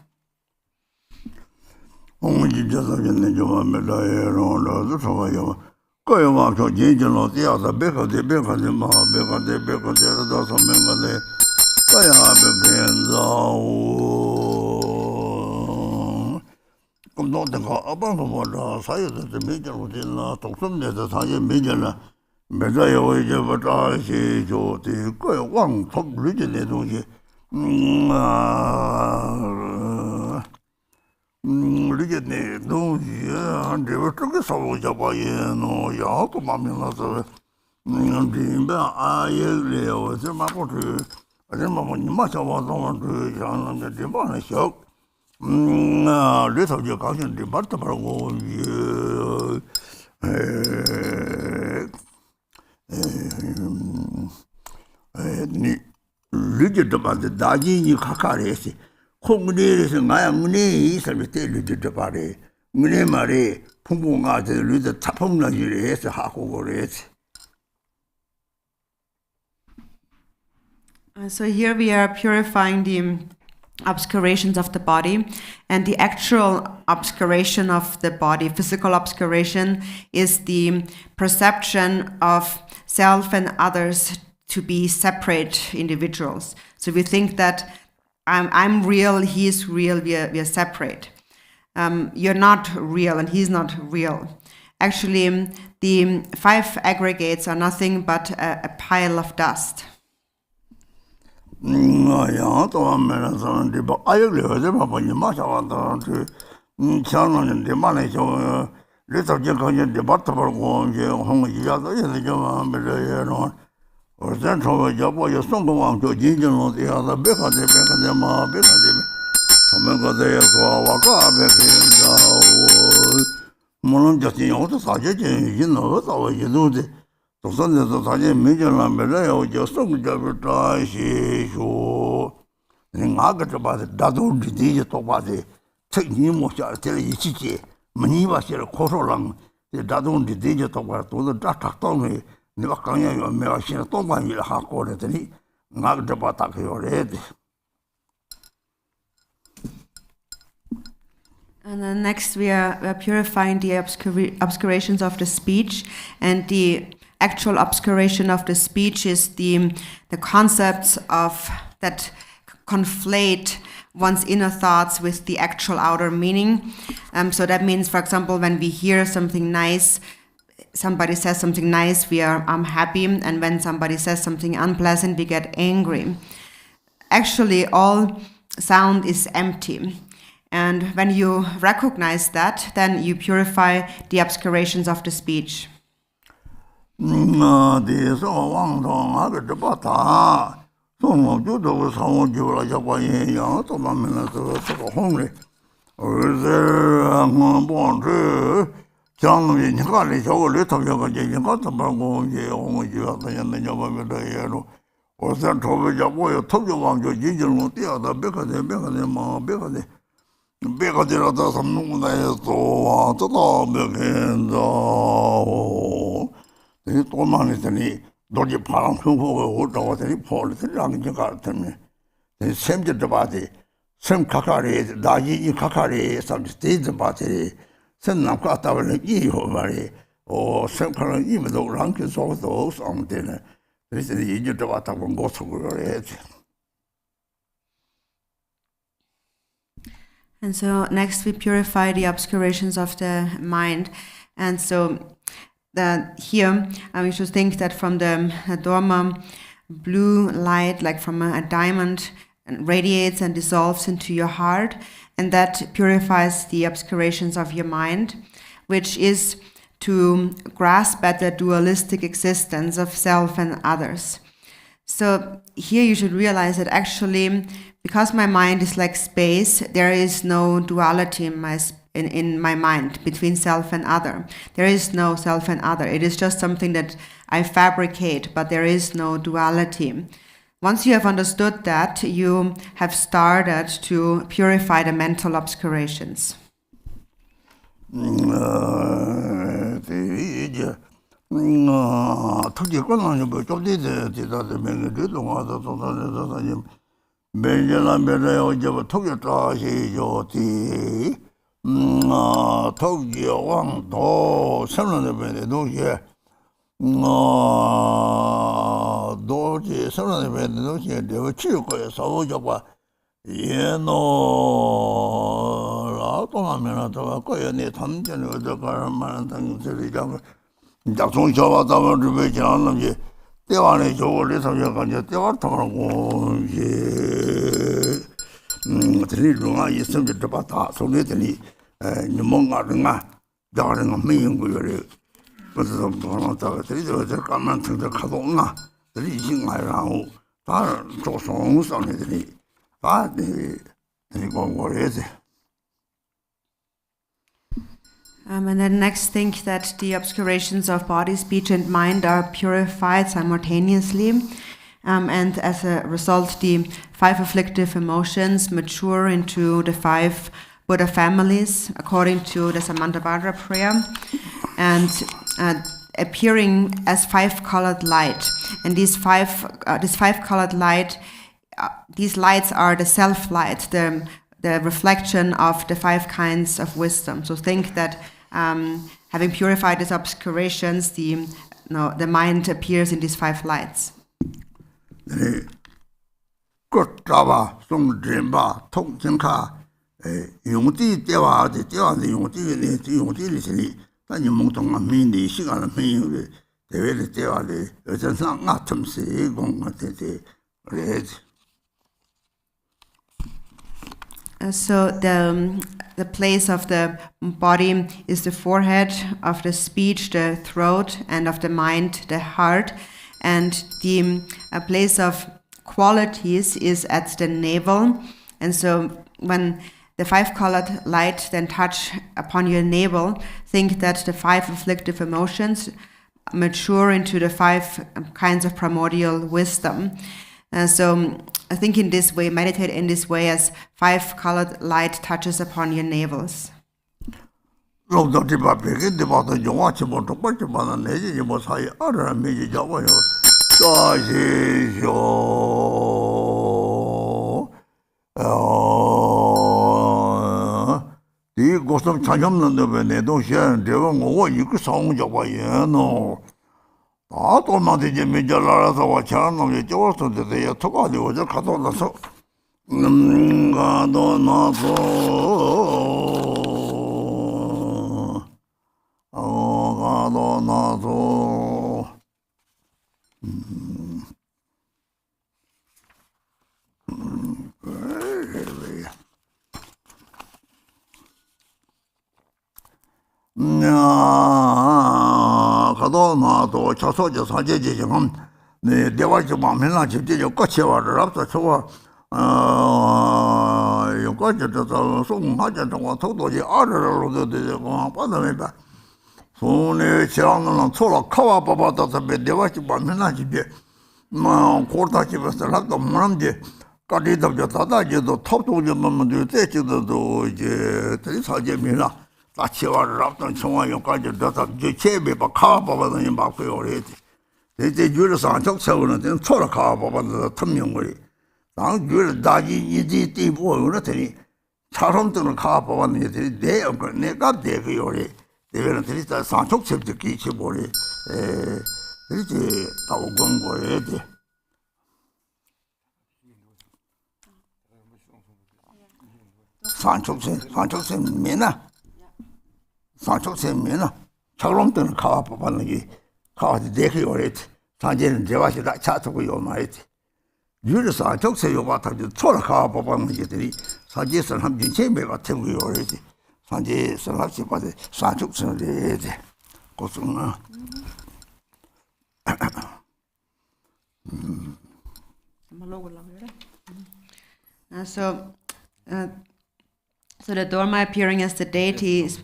So here we are purifying the obscurations of the body, and the actual obscuration of the body, physical obscuration, is the perception of self and others to be separate individuals. So we think that I'm real, he's real, we are separate. You're not real and he's not real. Actually, the 5 aggregates are nothing but a pile of dust. And then next we are purifying the obscurations of the speech, and the actual obscuration of the speech is the concepts of that conflate one's inner thoughts with the actual outer meaning. So that means, for example, when we hear something nice, somebody says something nice, I'm happy, and when somebody says something unpleasant, we get angry. Actually, all sound is empty. And when you recognize that, then you purify the obscurations of the speech. Torma, Judo, Samo, Jula, Japan, Tomamina, the homely. Or there, born to Chang in college, or little yoga, you got the Bango, you have the Yellow. Or that Toby Jaboy, told you on your ginger, the bigger they bigger than more bigger they. Bigger than others, some moon, so the dog begins. The Torma is any Dorje Palam, who was any policy, young Garten. The same to the body. Some Kakari, Daji Kakari, some stage body, some Nakata, Eo, or some color, even though rank is also some dinner. This is the Egypt of Atagon goes over it. And so next we purify the obscurations of the mind. And so here we should think that from the Dorma, blue light, like from a diamond, radiates and dissolves into your heart, and that purifies the obscurations of your mind, which is to grasp at the dualistic existence of self and others. So here you should realize that actually, because my mind is like space, there is no duality in my mind between self and other. There is no self and other. It is just something that I fabricate, but there is no duality. Once you have understood that, you have started to purify the mental obscurations. Dorje, some of the they were chill, so Japa, Automamina, Koya, Thubten, the government, and the young Jackson Chopa, the Refuge, they are a joke, little young, they are Torma, the Lama is simply the Bata, so little, Nimonga, Darling of me, but the comment to the Kadona. And then next, think that the obscurations of body, speech, and mind are purified simultaneously. And as a result, the 5 afflictive emotions mature into the 5 Buddha families, according to the Samantabhadra prayer, and appearing as 5-colored light. And this 5-colored light, these lights are the self-light, the reflection of the 5 kinds of wisdom. So think that having purified these obscurations, the mind appears in these 5 lights. So the place of the body is the forehead, of the speech, the throat, and of the mind, the heart. And the place of qualities is at the navel. And so when the 5-colored light then touch upon your navel, think that the 5 afflictive emotions mature into the 5 kinds of primordial wisdom. So I think in this way, meditate in this way as 5-colored light touches upon your navels. 이 고성 찬염는데 왜 내동시에 내가 뭐 이거 사온 잡아 얘노 아 또만데 이제 메잘라서 와찬 놈이 저어서 되게 토가디 오저 가도 나서 가도 나서 가도 나서 가도 나도 저소저 사제지 좀 네, 대화지 마음에나 집제 끝이 와라서 저거 요까지도 송하자도 도도지 알아로도 되고 받아내다. 손에 지랑은 초라 카와 바바다서 대화지 마음에나 집제 고르다 집에서 라도 뭐는지 까리도 다다지도 톱도 좀 되지도 이제 사제미나 같이 와라던 청와요까지 다다 제베 카와 바바다니 막고요 그랬지. 이제 유럽에서 안쪽서는 초라 카와 바바다 탐명거리. 당 유럽 다지 이지 띠고 그러더니 차롬들은 카와 바바는 애들이 내가 대고요래. 내가는 들이다 산쪽서도 끼치 보리. 이제 나오건 거예요. 산쪽선 미나 차롬들은 카와 바바는 게 가와지 대기오래 산제는 대화시다 차트고 요 말이지 유르서 안쪽서 요가 타지 초라 카와 바바는 게들이 산제선 함진 제매가 태고 요래지 산제 선합시 받에 산쪽선에 대해 고승아 So the Dorma appearing as the deity is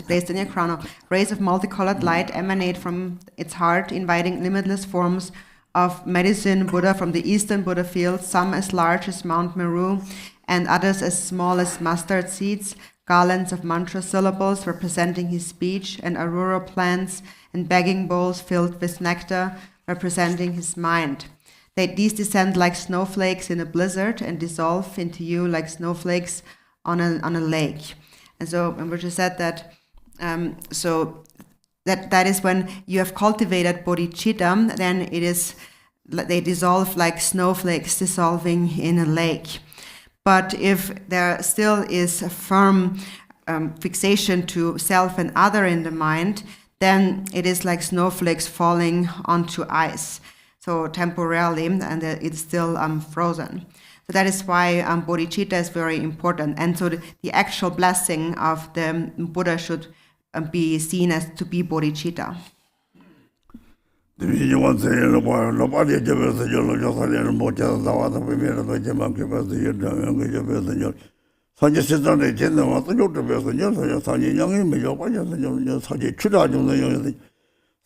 placed in your crown. Rays of multicolored light emanate from its heart, inviting limitless forms of medicine Buddha from the eastern Buddha field, some as large as Mount Meru and others as small as mustard seeds, garlands of mantra syllables representing his speech, and aurora plants and begging bowls filled with nectar representing his mind. These descend like snowflakes in a blizzard and dissolve into you like snowflakes on a lake. And so Rinpoche said that so that is when you have cultivated bodhicitta, then it is they dissolve like snowflakes dissolving in a lake. But if there still is a firm fixation to self and other in the mind, then it is like snowflakes falling onto ice. So temporarily, and it's still frozen. So that is why bodhicitta is very important. And so the actual blessing of the Buddha should be seen as to be bodhicitta.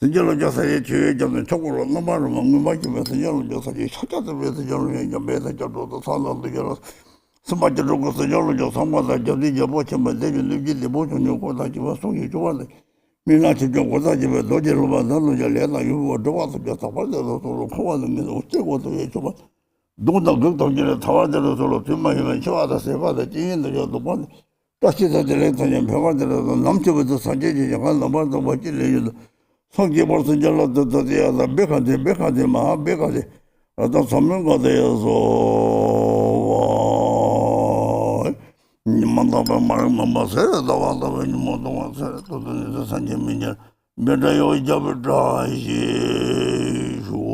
진짜로 저사에 주에 좀 쪽으로 넘어가는 뭔가 좀 해서 저사에 찾아서 그래서 저는 매서 저도 살아도 저러 스마트로 가서 저러 상마다 저기 뭐 좀 되는 일이 뭐좀 요거다 좀 소리 좋아하네. 미나치 좀 고다지면 도제로 만나는 절레나 이거 도와서 저 벌려서 또 코하는 게 어쩌고도 좀 동당 걱정이라 타와들로 서로 뒷마이면 좋아다 세바다 찐인데 저도 뭐 다시서 들었더니 병원들도 남쪽에서 산재지 약간 넘어도 멋지래. 성기 벌써 잘라도 돼야 백하대 마 백하대 어떤 선명가 되어서 님만다바 말만 마세요 나와도 님도 와서 또 산재미냐 메다요 잡다 이시오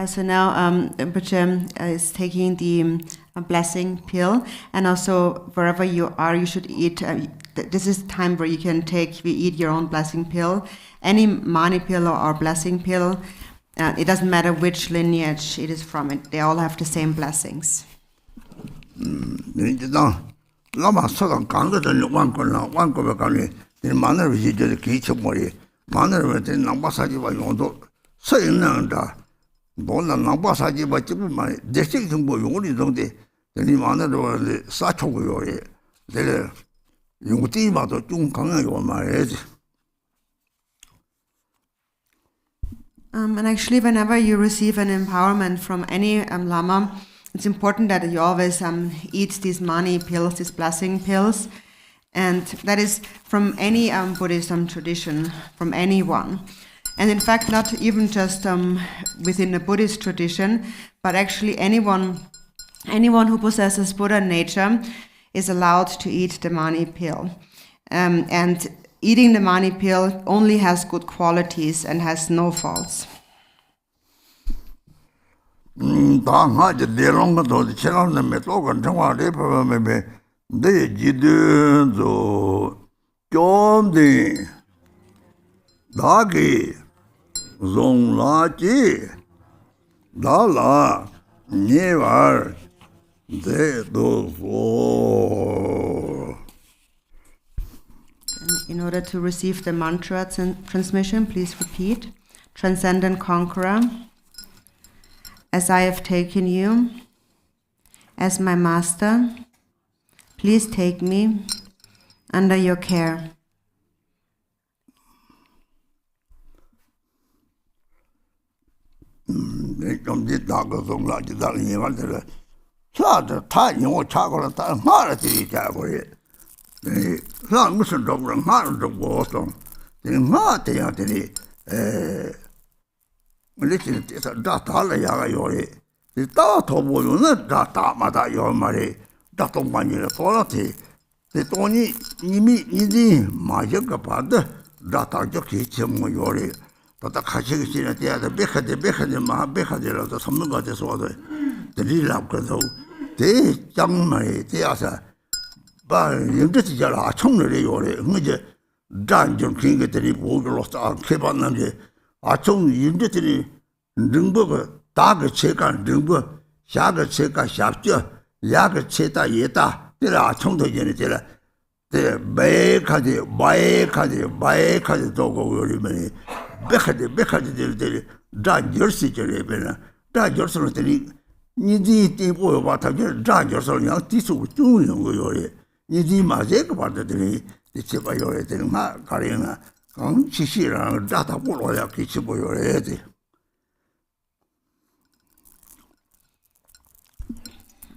So now Rinpoche is taking the blessing pill, and also wherever you are, you should eat. This is time where you can eat your own blessing pill. Any mani pill or blessing pill, it doesn't matter which lineage it is from. They all have the same blessings. Lama 서강 강거든 완거가 가니 마늘 위주로 기초머리 마늘을 된 남바사지와 용도 서인난다. 몰라 남바사지와 집만 대식 정보 용어리 정도 Then Manado Sacho, the Yuntima to Jung or marriage. And actually, whenever you receive an empowerment from any Lama, it's important that you always eat these mani pills, these blessing pills. And that is from any Buddhism tradition, from anyone. And in fact, not even just within the Buddhist tradition, but actually anyone who possesses Buddha nature is allowed to eat the mani pill. And eating the mani pill only has good qualities and has no faults. In order to receive the mantra transmission, please repeat. Transcendent Conqueror, as I have taken you as my master, please take me under your care.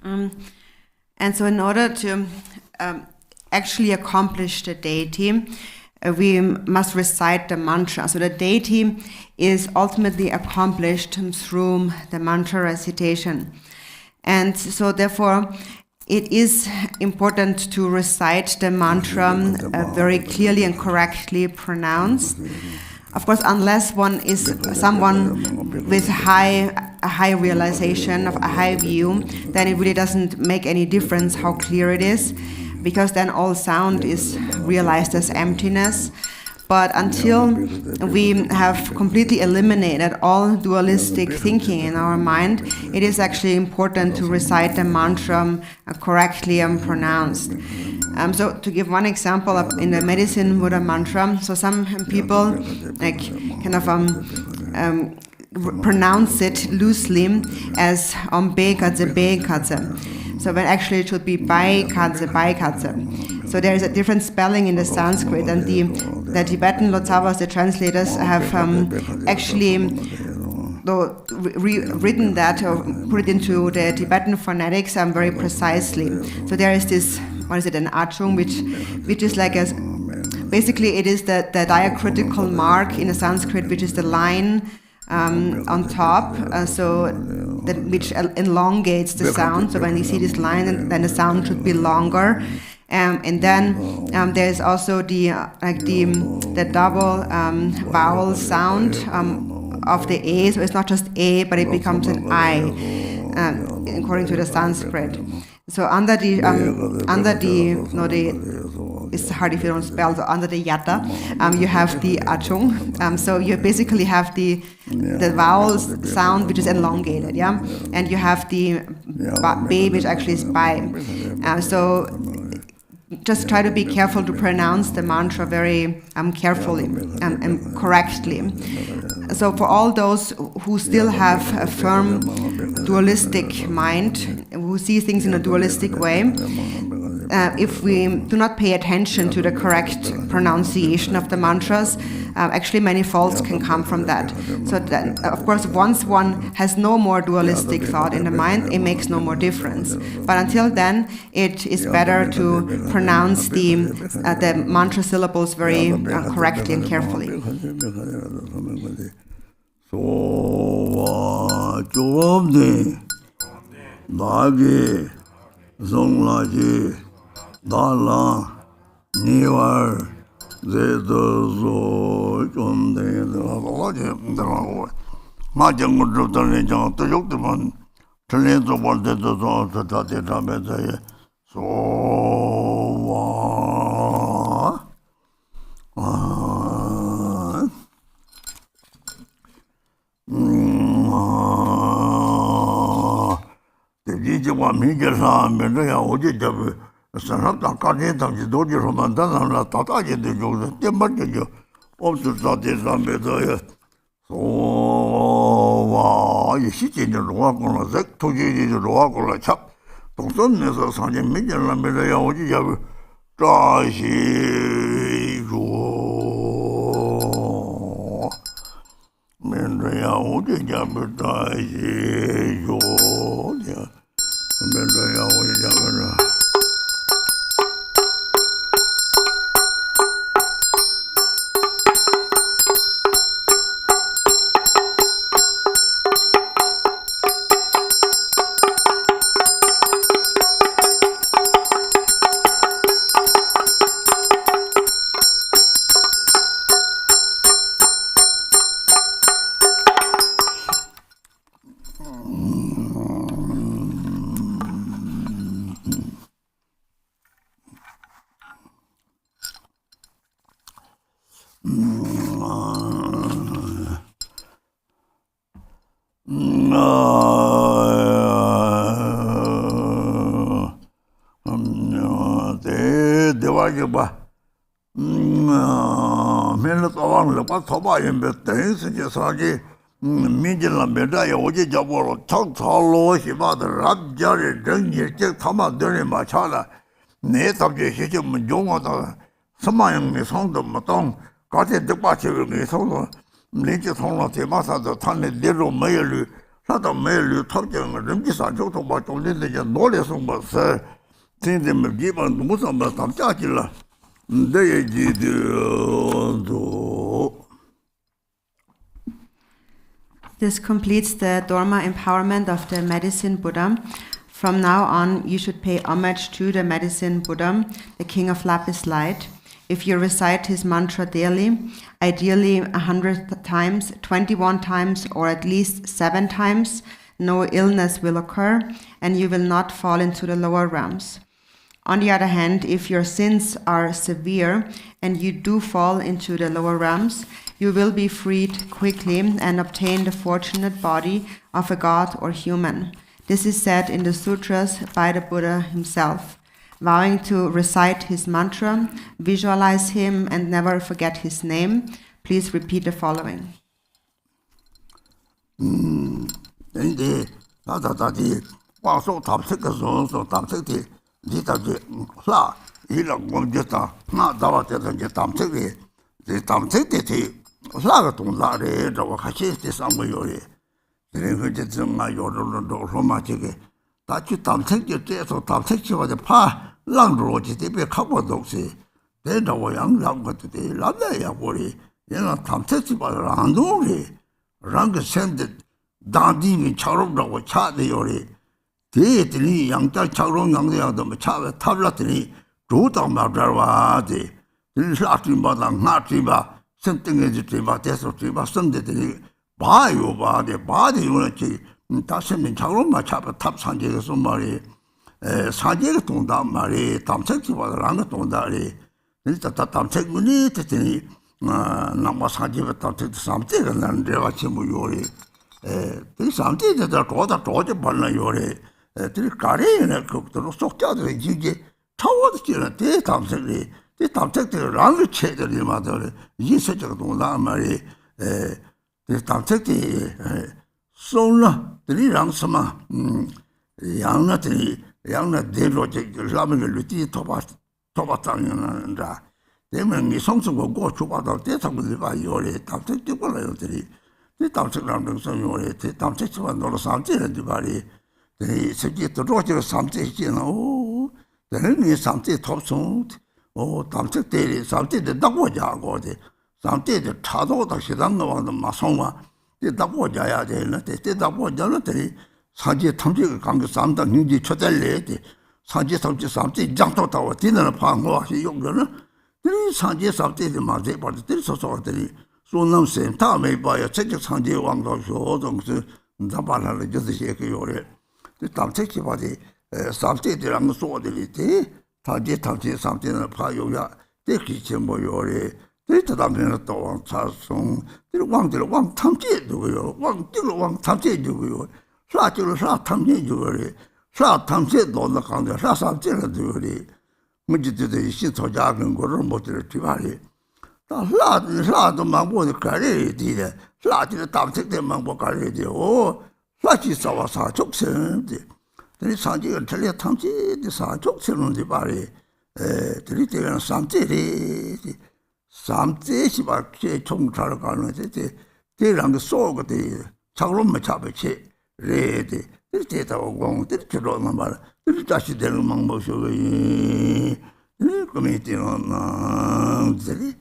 And so in order to actually accomplish the deity, we must recite the mantra. So the deity is ultimately accomplished through the mantra recitation. And so therefore, it is important to recite the mantra very clearly and correctly pronounced. Of course, unless one is someone with a high realization, of a high view, then it really doesn't make any difference how clear it is, because then all sound is realized as emptiness. But until we have completely eliminated all dualistic thinking in our mind, it is actually important to recite the mantra correctly and pronounced. So to give one example, in the medicine Buddha mantra, so some people like kind of pronounce it loosely as Bekadze Bekadze. So when actually it should be Baikadze Baikadze. So there is a different spelling in the Sanskrit, and the Tibetan Lotsavas, the translators, have actually written that or put it into the Tibetan phonetics very precisely. So there is this, what is it, an achung, which is like a, basically it is the diacritical mark in the Sanskrit, which is the line on top, which elongates the sound. So when you see this line, then the sound should be longer. And then there is also the double vowel sound of the A. So it's not just A, but it becomes an I, according to the Sanskrit. So under the it's hard if you don't spell. So under the yatta, you have the achung. So you basically have the vowel sound, which is elongated, yeah, and you have the B, which actually is bai. So just try to be careful to pronounce the mantra very carefully and correctly. So for all those who still have a firm dualistic mind, who who see things in a dualistic way, if we do not pay attention to the correct pronunciation of the mantras, actually many faults can come from that. So that, of course, once one has no more dualistic thought in the mind, it makes no more difference. But until then, it is better to pronounce the mantra syllables very correctly and carefully. Dala, Nivar, Zedo, Majang would the legend to Yukman, Talento wanted to Tati Rameta. So, the Dijwa Miguel, Medea, Oji. Sanata Kadeta, Dorje from Mandala, Tataji, the Market of the Tati. So, you sit in the rock on a zek to the rock on a chap. Don't miss us on the million and Medea Oji. Mendrea Oji, Mendrea Oji. Chopa in the Tenzin, Saji, Mijala Medaya, Oji Jaboro, Talo, Shiba, the Rabjari, Dungy, Tama, Duri Machala, Native Hishim, Jonga, Samaya, Miss Honda, Matong, got it departure, Miss Honda, Nature Honda, Timasa, the Tani, Little Mail, not a mail, Tubten, Rimisa, Joto, but only the knowledge was, things them given Muslim, but some Chachilla. They did. This completes the Dorma empowerment of the Medicine Buddha. From now on, you should pay homage to the Medicine Buddha, the King of Lapis Light. If you recite his mantra daily, ideally 100 times, 21 times, or at least 7 times, no illness will occur, and you will not fall into the lower realms. On the other hand, if your sins are severe and you do fall into the lower realms, you will be freed quickly and obtain the fortunate body of a god or human. This is said in the sutras by the Buddha himself. Vowing to recite his mantra, visualize him, and never forget his name, please repeat the following. Deity Yangchub Choling Yang Chava Tablatini, Ruta Madravadi, Latimba, Natima, something in the Tima, Tesotima, something by your body unity, Tassim in Chaloma Chapa Tap Sanjay Somari, Sanjay Tunda Mari, Tam Sexy was Rangaton Dari, Mr. Tam Sek Munitini, Namasanji, something, and then there was Chimuyori. Something that I called a Dorje Banayori. Carine cooked the Soccer, Gigi, towards the daytime, the time take the round cheddar in mother, you said to Lama, the time take the Sola, the Ransama, 양나들이 양나 대로제 라면을 루티 토바탕이나 대명이 성수고 고추바다 대상들이 봐 요래 답책 찍고라요들이 이 답책라는 요래 답책만 놀아 삼지는데 말이 이 세계 도로지로 삼지지나 오 대행이 삼지 톱송 오 답책 대리 삼지데 딱보자고 돼 삼지데 차도다 시장도 마송와 이 딱보자야 되는 때 딱보자는 사지 탐지 강도 삼다 능지 초달래지 사지 탐지 삼지 장도다와 뒤는 방어하시 용거는 이 사지 삼지를 맞게 받을 소소들이 소남세 다음에 봐야 책적 상지 왕도 쇼동스 담발을 저듯이 요래 탐책이 봐지 삼지들랑 소들이 사지 탐지 삼지는 파요야 대기 전부 요래 대다면은 또 차송 왕 탐지 누구요 왕 탐지 누구요 사주로 사 탐지 주거리 사 탐지 논다 강데 사 삼지를 주거리 문제들이 신소작은 거를 못 들지 말이 다 사도 망보는 가리에 뒤에 사지를 탐책대 망보 가리에 오 사지 싸와 사족선데 이 사지가 틀려 탐지 사족선인데 말이 들이 때는 삼지리 삼지시 밖에 총차를 가는 데 대랑 소거데 작로만 잡지 레디 이렇게다 오고 이렇게로만 말 이렇게 다시 되는 방법이고 이 코미티는 저기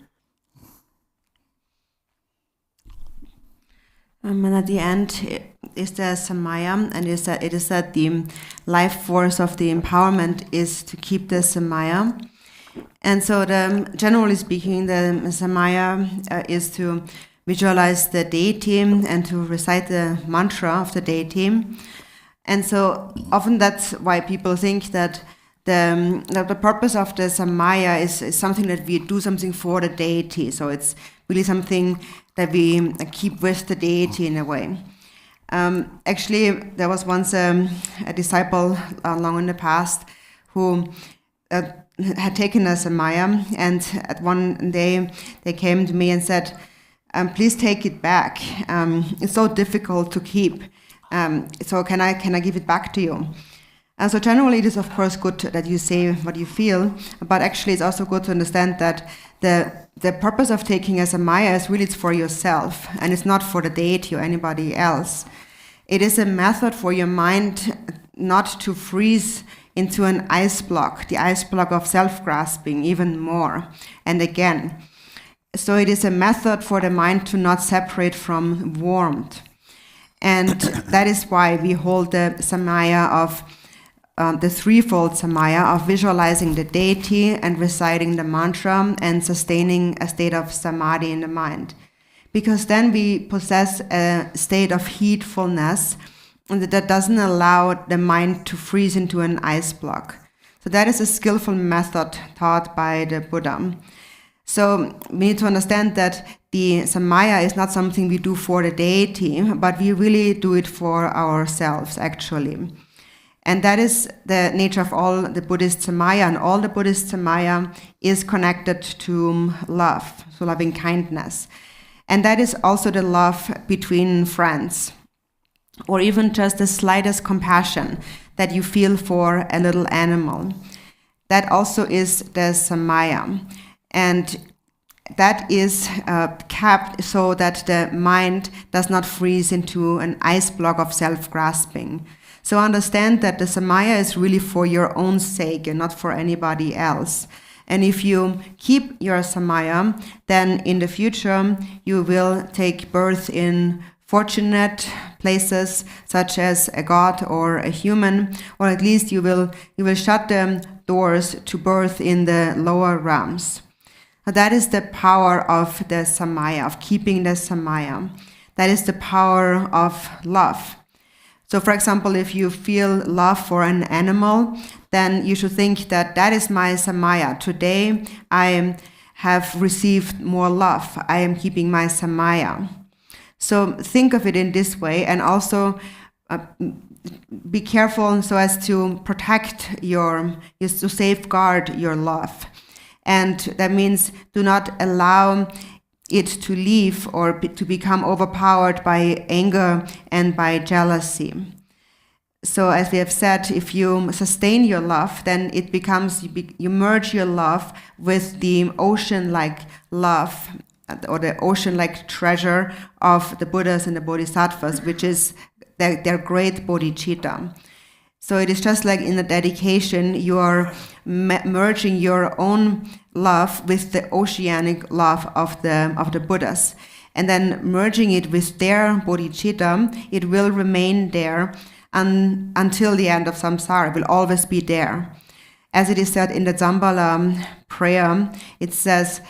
And at the end is the Samaya, and it is that the life force of the empowerment is to keep the Samaya. And so, generally speaking, the Samaya is to visualize the deity and to recite the mantra of the deity. And so often that's why people think that the purpose of the Samaya is something that we do something for the deity. So it's really something that we keep with the deity in a way. Actually, there was once a disciple long in the past who had taken a Samaya, and at one day they came to me and said, please take it back. It's so difficult to keep. So can I give it back to you? And so generally it is of course good that you say what you feel, but actually it's also good to understand that the purpose of taking a Samaya is really it's for yourself, and it's not for the deity or anybody else. It is a method for your mind not to freeze into an ice block, the ice block of self-grasping even more and again. So it is a method for the mind to not separate from warmth. And that is why we hold the Samaya of the threefold Samaya of visualizing the deity and reciting the mantra and sustaining a state of samadhi in the mind. Because then we possess a state of heedfulness that doesn't allow the mind to freeze into an ice block. So that is a skillful method taught by the Buddha. So we need to understand that the Samaya is not something we do for the deity, but we really do it for ourselves, actually. And that is the nature of all the Buddhist Samaya, and all the Buddhist Samaya is connected to love, so loving kindness. And that is also the love between friends, or even just the slightest compassion that you feel for a little animal. That also is the Samaya. And that is kept so that the mind does not freeze into an ice block of self-grasping. So understand that the Samaya is really for your own sake and not for anybody else. And if you keep your Samaya, then in the future you will take birth in fortunate places such as a god or a human, or at least you will shut the doors to birth in the lower realms. That is the power of the Samaya, of keeping the Samaya. That is the power of love. So for example, if you feel love for an animal, then you should think that that is my Samaya. Today I have received more love. I am keeping my Samaya. So think of it in this way, and also be careful so as to protect to safeguard your love. And that means do not allow it to leave or to become overpowered by anger and by jealousy. So as we have said, if you sustain your love, then it becomes, you merge your love with the ocean-like love, or the ocean-like treasure of the Buddhas and the Bodhisattvas, which is their great bodhicitta. So it is just like in the dedication, you are merging your own love with the oceanic love of the Buddhas. And then merging it with their bodhicitta, it will remain there until the end of samsara. It will always be there. As it is said in the Dzambala prayer, it says,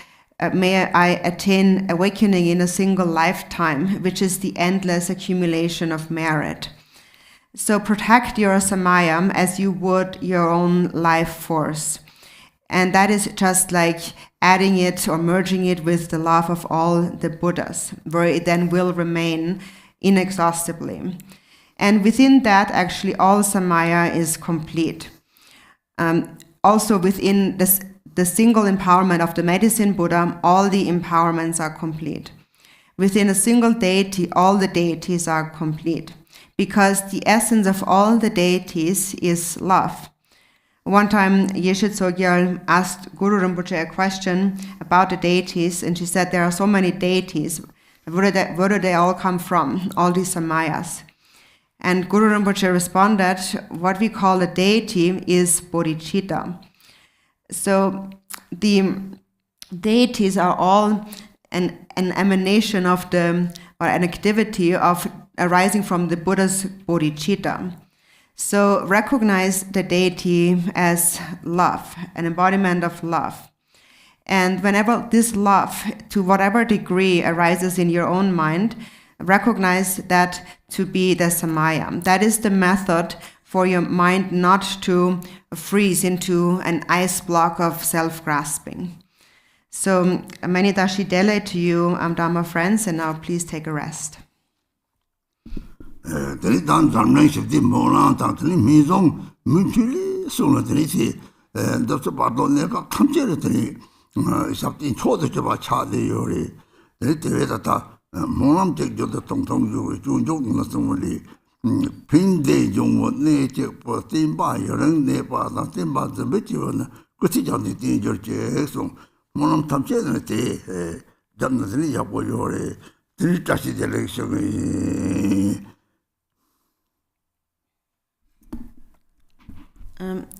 may I attain awakening in a single lifetime, which is the endless accumulation of merit. So protect your Samaya as you would your own life force. And that is just like adding it or merging it with the love of all the Buddhas, where it then will remain inexhaustibly. And within that, actually, all Samaya is complete. Also within the single empowerment of the medicine Buddha, all the empowerments are complete. Within a single deity, all the deities are complete, because the essence of all the deities is love. One time, Yeshe Tsogyal asked Guru Rinpoche a question about the deities, and she said, there are so many deities. Where do they all come from, all these Samayas? And Guru Rinpoche responded, what we call a deity is bodhicitta. So the deities are all an emanation of or an activity of arising from the Buddha's bodhicitta. So recognize the deity as love, an embodiment of love. And whenever this love, to whatever degree, arises in your own mind, recognize that to be the Samaya. That is the method for your mind not to freeze into an ice block of self-grasping. So many dashi dele to you, Dharma friends, and now please take a rest. Zarling shifti molang tangtani mizong munchuli suna tani dapsa bardo neka kamchere tani shakti chodo chaba chade yori tewe tata molang chek jodo tongtong yori junjok nuna sumuli pinde jungwa ne chek po timba yoreng ne pa na timba zambe chiwa na kuti jani tin yor chek sung molang tamche na te jamna tani yabo yori tani tashi dele shungi.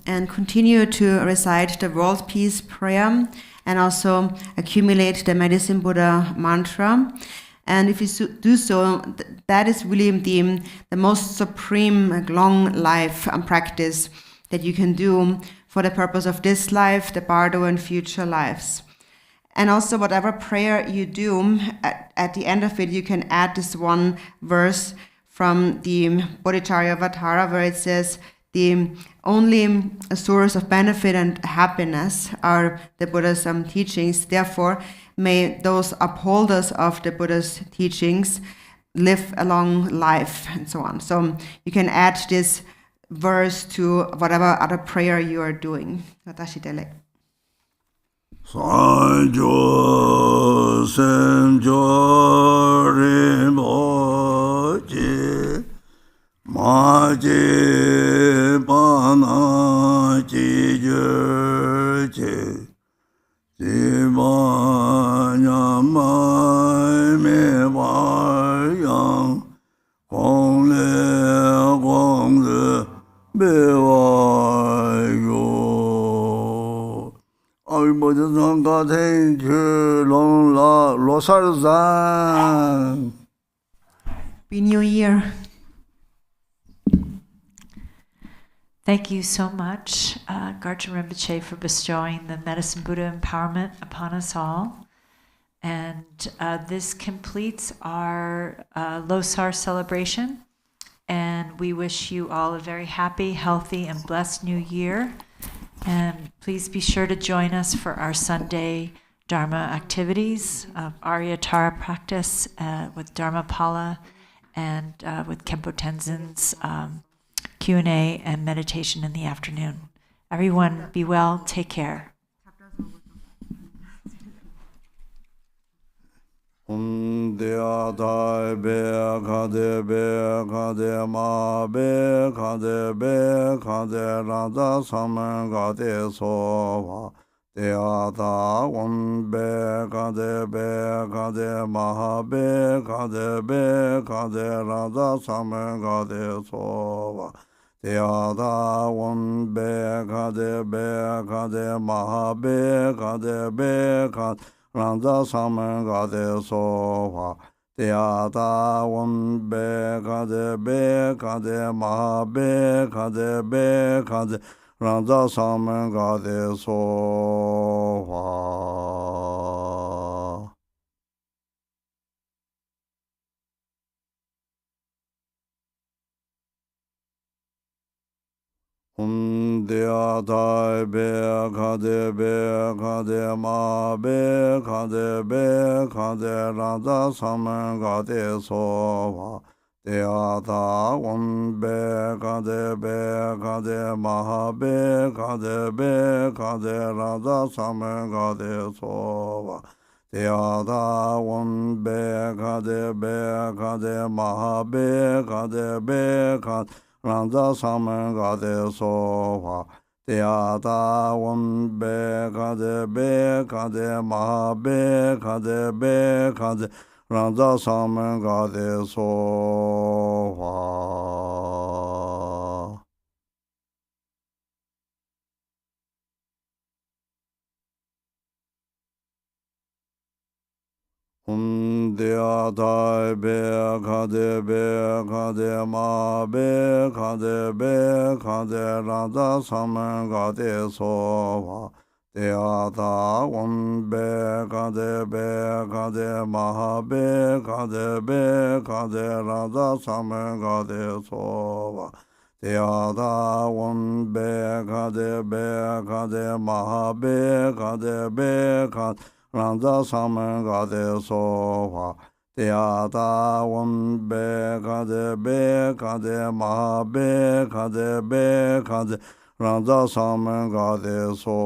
And continue to recite the World Peace Prayer and also accumulate the Medicine Buddha mantra. And if you do so, that is really the most supreme long life practice that you can do for the purpose of this life, the bardo, and future lives. And also whatever prayer you do, at the end of it, you can add this one verse from the Bodhicharya Vatara where it says, the only source of benefit and happiness are the Buddha's teachings. Therefore, may those upholders of the Buddha's teachings live a long life, and so on. So you can add this verse to whatever other prayer you are doing. Watashi dele. Sanjo Semjo Rinpoche Maje Bana Jije Jimanya Mai Me Wayang Gong Le Gong Le Bewayo Almost got a long Losar Zang. Be New Year. Thank you so much, Garchen Rinpoche, for bestowing the Medicine Buddha empowerment upon us all. And this completes our Losar celebration. And we wish you all a very happy, healthy, and blessed new year. And please be sure to join us for our Sunday Dharma activities of Arya Tara practice with Dharmapala and with Khenpo Tenzin's Q&A and meditation in the afternoon. Everyone, be well, take care. Om Dea dai be kade ma be kade rada saman gade sova. Dea da be kade ma be kade rada saman gade sova. Dea da be kade ma be kade Randa saman gade soha. Dea da be kade ma be kade Randa saman gade soha. Dea dai be kade ma be kade rada saman gade sova. Dea da be kade ma be kade rada saman gade sova. Dea da be kade ma be kade Randa saman gade soha. Dea da be kade ma be kade Randa saman gade soha. Dea dai be kade ma be kade rada saman gade sova. Dea da be kade ma be kade rada saman gade sova. Dea da be kade ma be kade Randa saman gade soha. Dea da be kade ma be kade Randa saman gade soha.